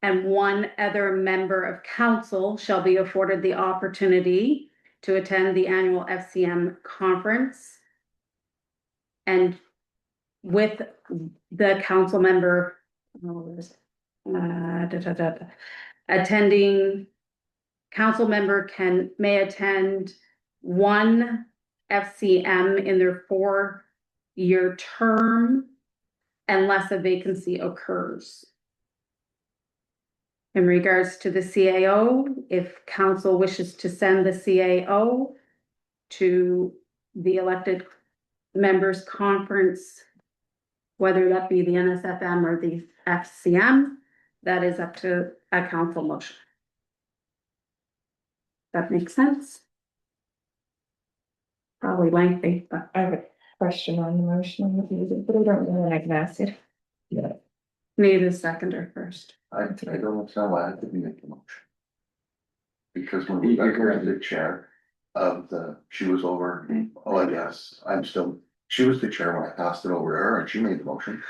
And one other member of council shall be afforded the opportunity to attend the annual FCM conference. And with the council member, attending, council member may attend one FCM in their 4-year term unless a vacancy occurs. In regards to the CAO, if council wishes to send the CAO to the elected members conference, whether that be the NSFM or the FCM, that is up to a council motion. That makes sense? Probably lengthy, but I have a question on the motion, but I don't know when I can ask it. Yeah. need a seconder first. I don't understand why I didn't make the motion. Because when Rebecca was the chair of she was over, oh, I guess, she was the chair when I passed it over to her and she made the motion.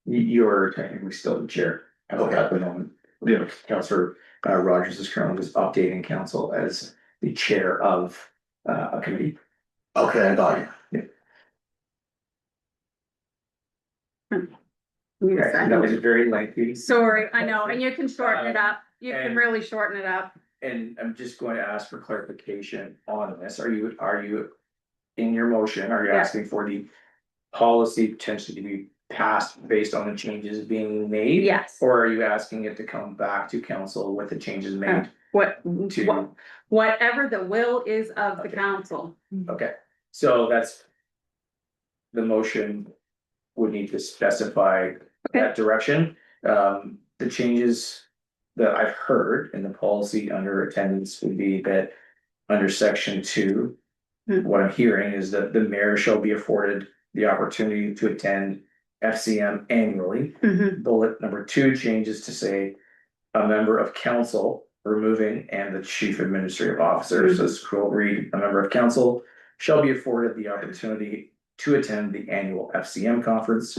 You're technically still the chair at the moment. Yeah. Councillor Rogers is currently just updating council as the chair of a committee. Okay, I got you. Need a Okay, that second. was very lengthy. Sorry, I know, and you can shorten it up. You can and- really shorten it up. And I'm just going to ask for clarification on this. Are you in your motion, are you Yeah. asking for the policy potentially to be passed based on the changes being made? Yes. Or are you asking it to come back to council with the changes made? Whatever the will is of the Okay. council. Okay, so that's. The motion would need to specify that direction. The changes that I've heard in the policy under attendance would be that under section 2. What I'm hearing is that the mayor shall be afforded the opportunity to attend FCM annually. Mhm. Bullet number 2 changes to say a member of council removing and the chief administrative officer, so this will read, a member of council shall be afforded the opportunity to attend the annual FCM conference.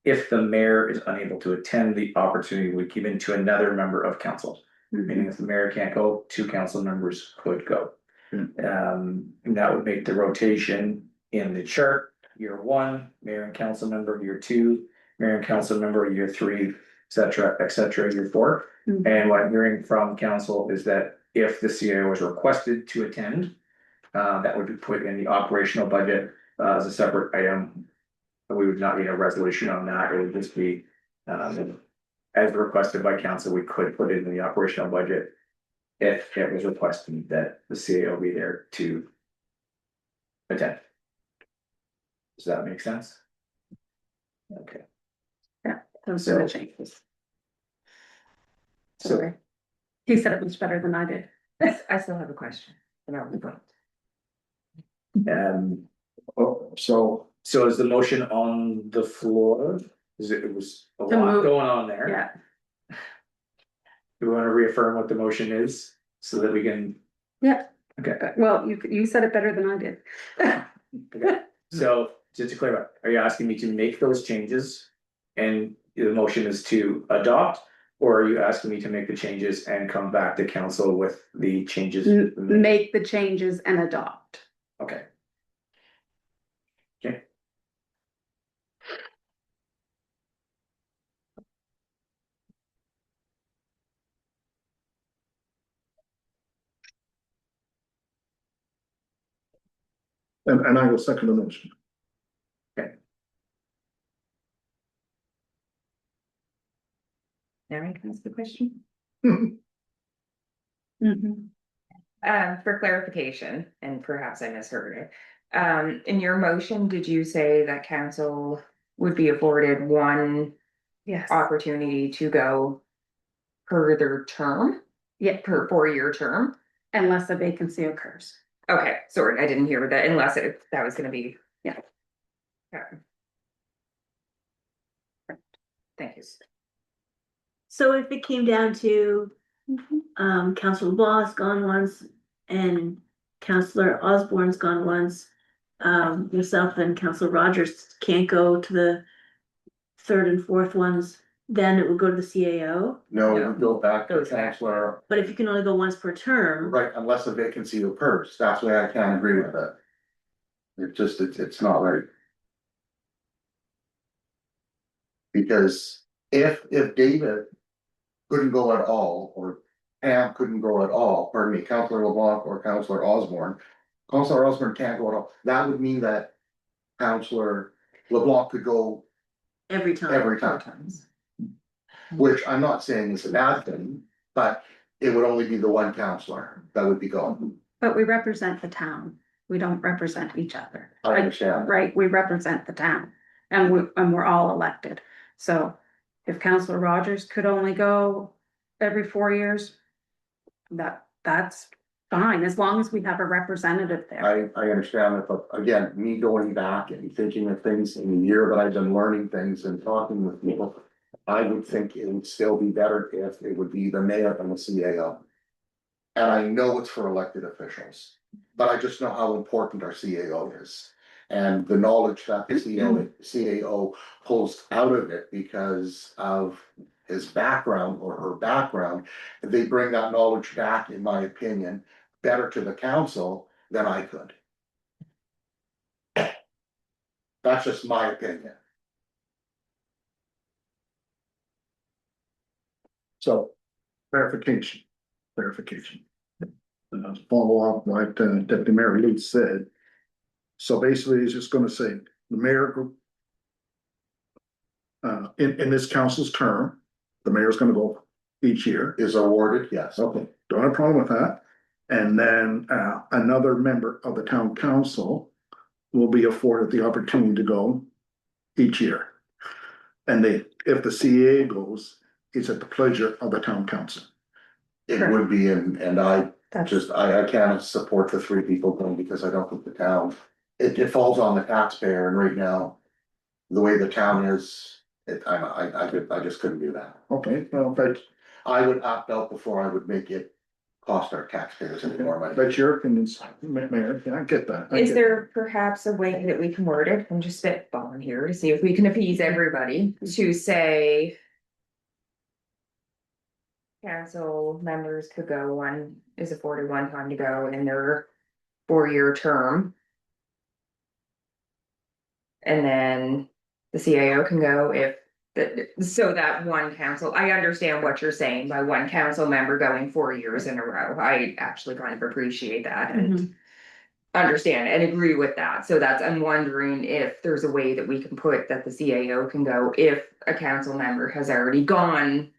If the mayor is unable to attend, the opportunity would be given to another member of council. Meaning if the mayor can't go, 2 council members could go. And that would make the rotation in the chart, year 1, mayor and council member, year 2, mayor and council member, year 3, et cetera, year 4. And what I'm hearing from council is that if the CAO is requested to attend, that would be put in the operational budget as a separate item. We would not need a resolution on that, it would just be as requested by council, we could put it in the operational budget. If it was requested that the CAO be there to attend. Does that make sense? Okay, Those are the changes. so Sorry. He said it much better than I did. I still have a question about the point. So so is the motion on the floor? Is it was a To lot move- going on there. Yeah, Do we want to reaffirm what the motion is so that we can, yeah. okay, Well, you said it better than I did. okay. So just to clarify, are you asking me to make those changes? And the motion is to adopt, or are you asking me to make the changes and come back to council with the changes? Make the changes and adopt. Okay. Okay. And I will second the motion. Now I can ask the question. Mhm. For clarification, and perhaps I misheard it. In your motion, did you say that council would be afforded one Yes, opportunity to go per their term, yeah, per 4-year term? unless a vacancy occurs. Okay, sorry, I didn't hear that unless that was gonna be. Yeah. Okay. Thank you. So if it came down to, Councilor LeBlanc's gone once and Councilor Osborne's gone once. Yourself and Councilor Rogers can't go to the 3rd and 4th ones, then it would go to the CAO. no, No. we go back to Goes back. councillor, But if you can only go once per term, right, unless a vacancy occurs, that's why I can't agree with it. It's not right. Because if David couldn't go at all, or Pam couldn't go at all, pardon me, Councillor LeBlanc or Councillor Osborne. Councillor Osborne can't go at all, that would mean that Councillor LeBlanc could go every time. every time. Which I'm not saying is a bad thing, but it would only be the one councillor that would be gone. But we represent the town. We don't represent each other. I understand. Right, we represent the town and we're all elected. So if Councilor Rogers could only go every 4 years, that's fine, as long as we have a representative there. I understand that, but again, me going back and thinking of things in the year that I've been learning things and talking with people. I would think it would still be better if it would be the mayor and the CAO. And I know it's for elected officials, but I just know how important our CAO is. And the knowledge that the CAO pulls out of it because of his background or her background. They bring that knowledge back, in my opinion, better to the council than I could. That's just my opinion. So clarification. Follow up what Deputy Mayor Lee said. So basically, he's just gonna say, the mayor in this council's term, the mayor's gonna go each year. Is awarded, yes. Okay, don't have a problem with that. And then, another member of the town council will be afforded the opportunity to go each year. And if the CA goes, it's at the pleasure of the town council. It would be, and I That's, I can't support the three people going because I don't think the town, it falls on the taxpayer, and right now, the way the town is, I just couldn't do that. Okay, well, but I would opt out before I would make it cost our taxpayers any more money. that's your opinion, Mayor, yeah, I get that. I is get there perhaps a way that we can word it? I'm just spitballing here to see if we can appease everybody to say. Council members could go is afforded one time to go in their 4-year term. And then the CAO can go so that one council, I understand what you're saying by one council member going 4 years in a row. I actually kind of appreciate that and understand and agree with that. So I'm wondering if there's a way that we can put that the CAO can go if a council member has already gone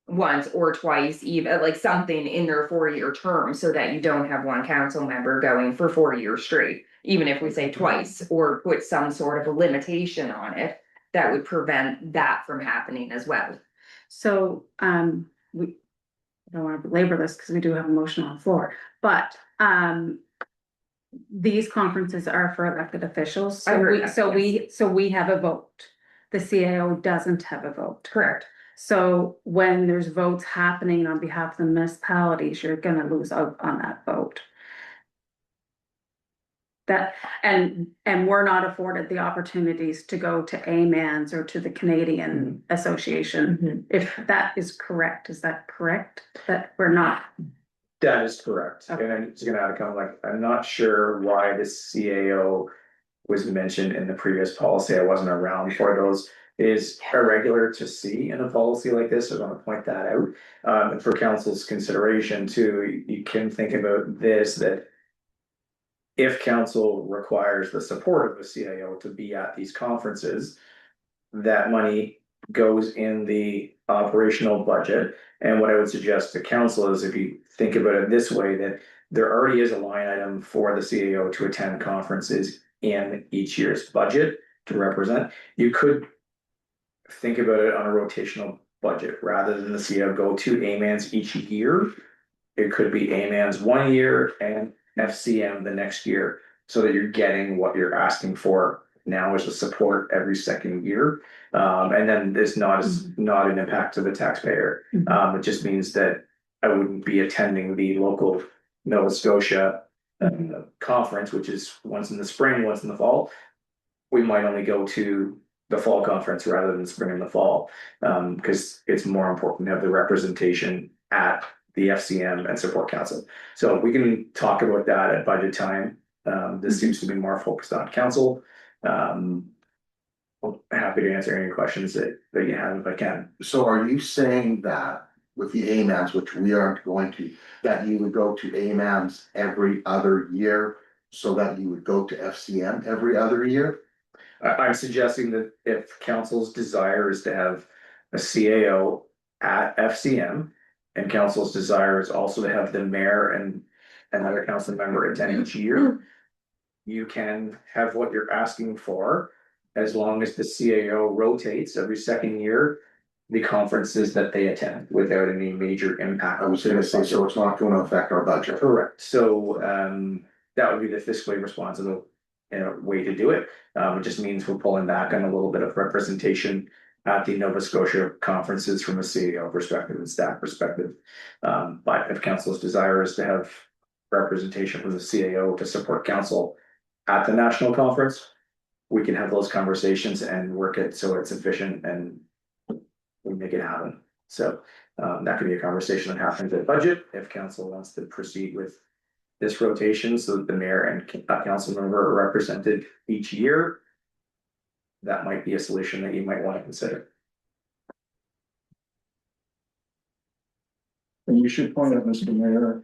once or twice, even like something in their 4-year term, so that you don't have one council member going for 4 years straight. Even if we say twice, or put some sort of a limitation on it, that would prevent that from happening as well. So, we I don't wanna belabor this, cause we do have a motion on the floor, but, these conferences are for elected officials, I heard that, so we have a vote. The CAO doesn't have a vote. Correct. So when there's votes happening on behalf of the municipalities, you're gonna lose out on that vote. That, and we're not afforded the opportunities to go to AMANS or to the Canadian Association. If that is correct, is that correct? That we're not, That is correct, Okay. and I'm just gonna add a comment, like, I'm not sure why the CAO was mentioned in the previous policy, I wasn't around for those. Is irregular to see in a policy like this, I wanna point that out. And for council's consideration too, you can think about this, that if council requires the support of the CAO to be at these conferences, that money goes in the operational budget. And what I would suggest to council is if you think about it this way, that there already is a line item for the CAO to attend conferences in each year's budget to represent. You could think about it on a rotational budget rather than the CAO go to AMANS each year. It could be AMANS 1 year and FCM the next year, so that you're getting what you're asking for now as a support every second year. And then it's not an impact to the taxpayer. It just means that I wouldn't be attending the local Nova Scotia conference, which is once in the spring, once in the fall. We might only go to the fall conference rather than spring and the fall, because it's more important to have the representation at the FCM and support council. So we can talk about that at budget time. This seems to be more focused on council. I'm happy to answer any questions that you have if I can. So are you saying that with the AMANs, which we aren't going to, that you would go to AMANs every other year? So that you would go to FCM every other year? I'm suggesting that if council's desire is to have a CAO at FCM, and council's desire is also to have the mayor and another council member attend each year, you can have what you're asking for, as long as the CAO rotates every second year the conferences that they attend without any major impact. I was gonna say, so it's not gonna affect our budget. Correct, so that would be the fiscally responsible way to do it. It just means we're pulling back on a little bit of representation at the Nova Scotia conferences from a CEO perspective and staff perspective. But if council's desire is to have representation from the CAO to support council at the national conference, we can have those conversations and work it so it's efficient and we make it happen. So that could be a conversation that happens at budget if council wants to proceed with this rotation, so that the mayor and council member are represented each year. That might be a solution that you might want to consider. And you should point out, Mr. Mayor,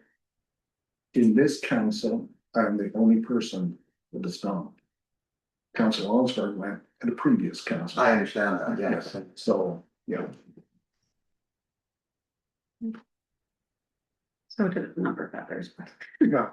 in this council, I'm the only person that is gone. Council Osborne went in the previous council. I understand that, yes. So, yeah, So did a number of others, but. yeah,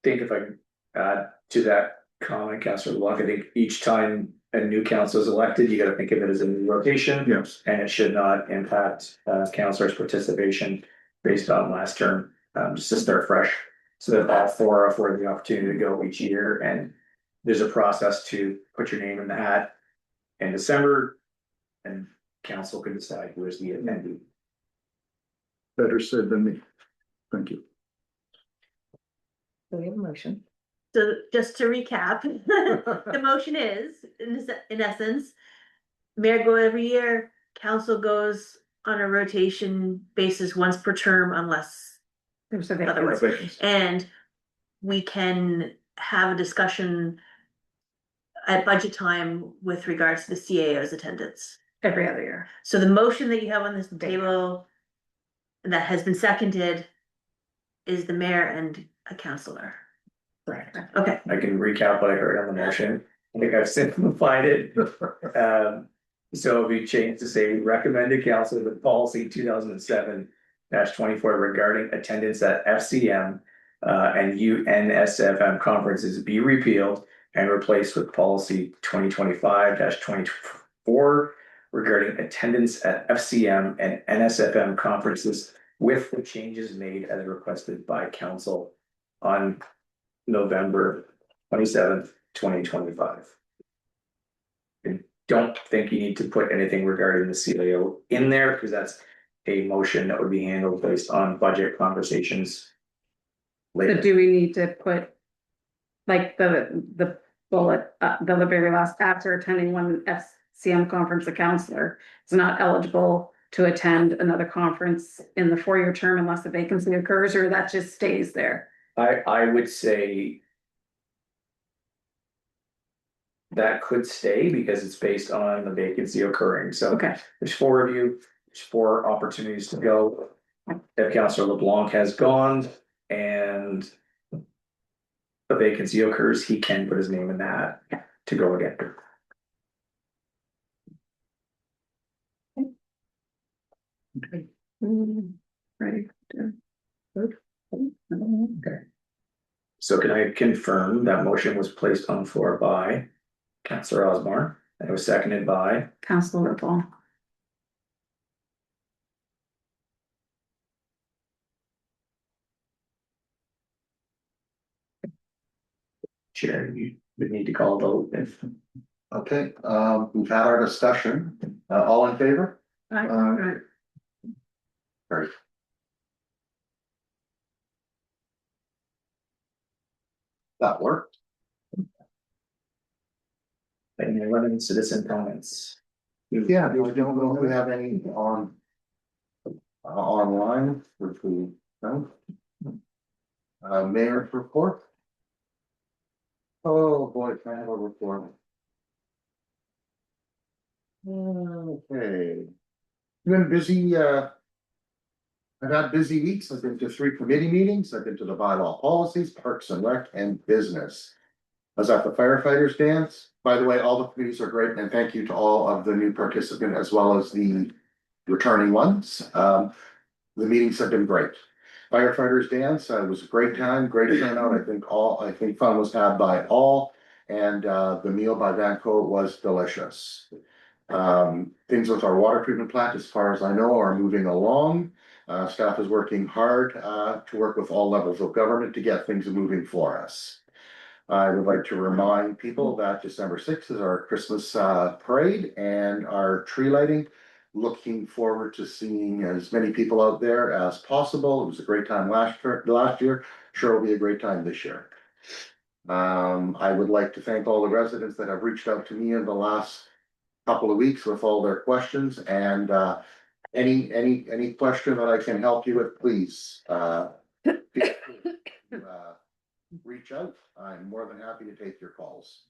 Think if I can add to that comment, Councilor LeBlanc, I think each time a new council is elected, you gotta think of it as a new rotation. yes. And it should not impact councilors' participation based on last term, just to start fresh. So that all four afford the opportunity to go each year, and there's a process to put your name in the hat in December. And council can decide who is the attendee. Better said than me. Thank you. So we have a motion. So just to recap, the motion is, in essence, mayor go every year, council goes on a rotation basis once per term unless There's a otherwise. vacancy. And we can have a discussion at budget time with regards to the CAO's attendance. Every other year. So the motion that you have on this table that has been seconded is the mayor and a councillor. Correct. Okay, I can recap what I heard on the motion. I think I've simplified it. So we changed to say recommended council with policy 2007-24 regarding attendance at FCM and UNSFM conferences be repealed and replaced with policy 2025-24 regarding attendance at FCM and NSFM conferences with the changes made as requested by council on November 27th, 2025. I don't think you need to put anything regarding the CAO in there because that's a motion that would be handled based on budget conversations So later. do we need to put? Like the bullet, the very last, after attending one FCM conference, a counselor is not eligible to attend another conference in the 4-year term unless a vacancy occurs, or that just stays there? I would say that could stay because it's based on the vacancy occurring. So Okay, there's 4 of you, there's 4 opportunities to go. If Councillor LeBlanc has gone and a vacancy occurs, he can put his name in that to go again. ready to vote? Okay. So can I confirm that motion was placed on the floor by Councillor Osborne and it was seconded by Councilor LeBlanc. Chair? You would need to call a vote if. Okay, we've had our discussion. All in favor? Great. That worked. And 11 citizen comments. Yeah, I don't know if we have any on. Online, which we don't. Mayor's report. Oh, boy, can I have a report? Okay. Been busy, I've had busy weeks. I've been to 3 committee meetings. I've been to the bylaw policies, parks and rec and business. I was at the firefighters dance. By the way, all the committees are great and thank you to all of the new participants as well as the returning ones. The meetings have been great. Firefighters dance, it was a great time, great turnout. I think fun was had by all. And the meal by Vanco was delicious. Things with our water treatment plant, as far as I know, are moving along. Staff is working hard to work with all levels of government to get things moving for us. I would like to remind people that December 6th is our Christmas parade and our tree lighting. Looking forward to seeing as many people out there as possible. It was a great time last year. Sure will be a great time this year. I would like to thank all the residents that have reached out to me in the last couple of weeks with all their questions and any question that I can help you with, please reach out. I'm more than happy to take your calls.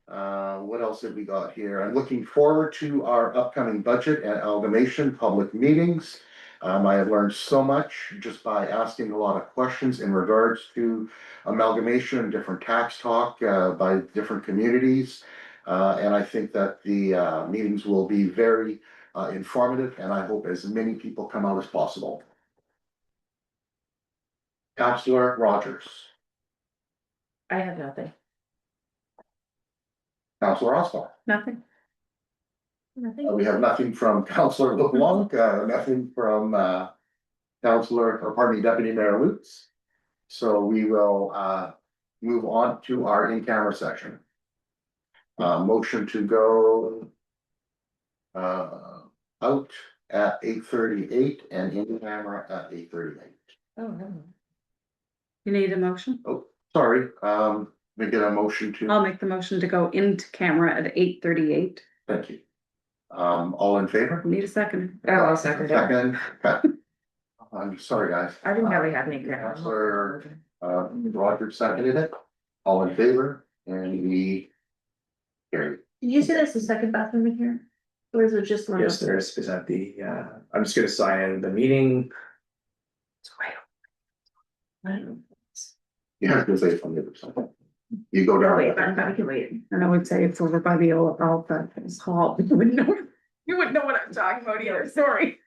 What else have we got here? I'm looking forward to our upcoming budget and amalgamation public meetings. I have learned so much just by asking a lot of questions in regards to amalgamation and different tax talk by different communities. And I think that the meetings will be very informative, and I hope as many people come out as possible. Councillor Rogers, I have nothing. Councillor Osborne. Nothing. We have nothing from Councillor LeBlanc, nothing from Councillor, or pardon me, Deputy Mayor Lutz. So we will move on to our in-camera section. Motion to go out at 8:38 and in camera at 8:38. Oh, no. You need a motion? Sorry, we get a motion I'll to, make the motion to go into camera at 8:38. thank you. All in favor? Need a second. Oh, I'll second it. Second, okay. I'm sorry, guys. I didn't know we had any. Councillor Rogers seconded it. All in favor, and we carry. Did you say that's the second bathroom in here? Or is it just one? Yes, there is at the, I'm just gonna sign in the meeting. I don't know. You have to say it from the other side. You go down. Wait, I can wait. And I would say it's over by the old Alpha Hall. You wouldn't know what I'm talking about either, sorry.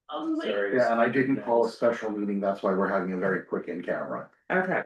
I'll wait. Sorry. Yeah, and I didn't call a special meeting, that's why we're having a very quick in camera. Okay.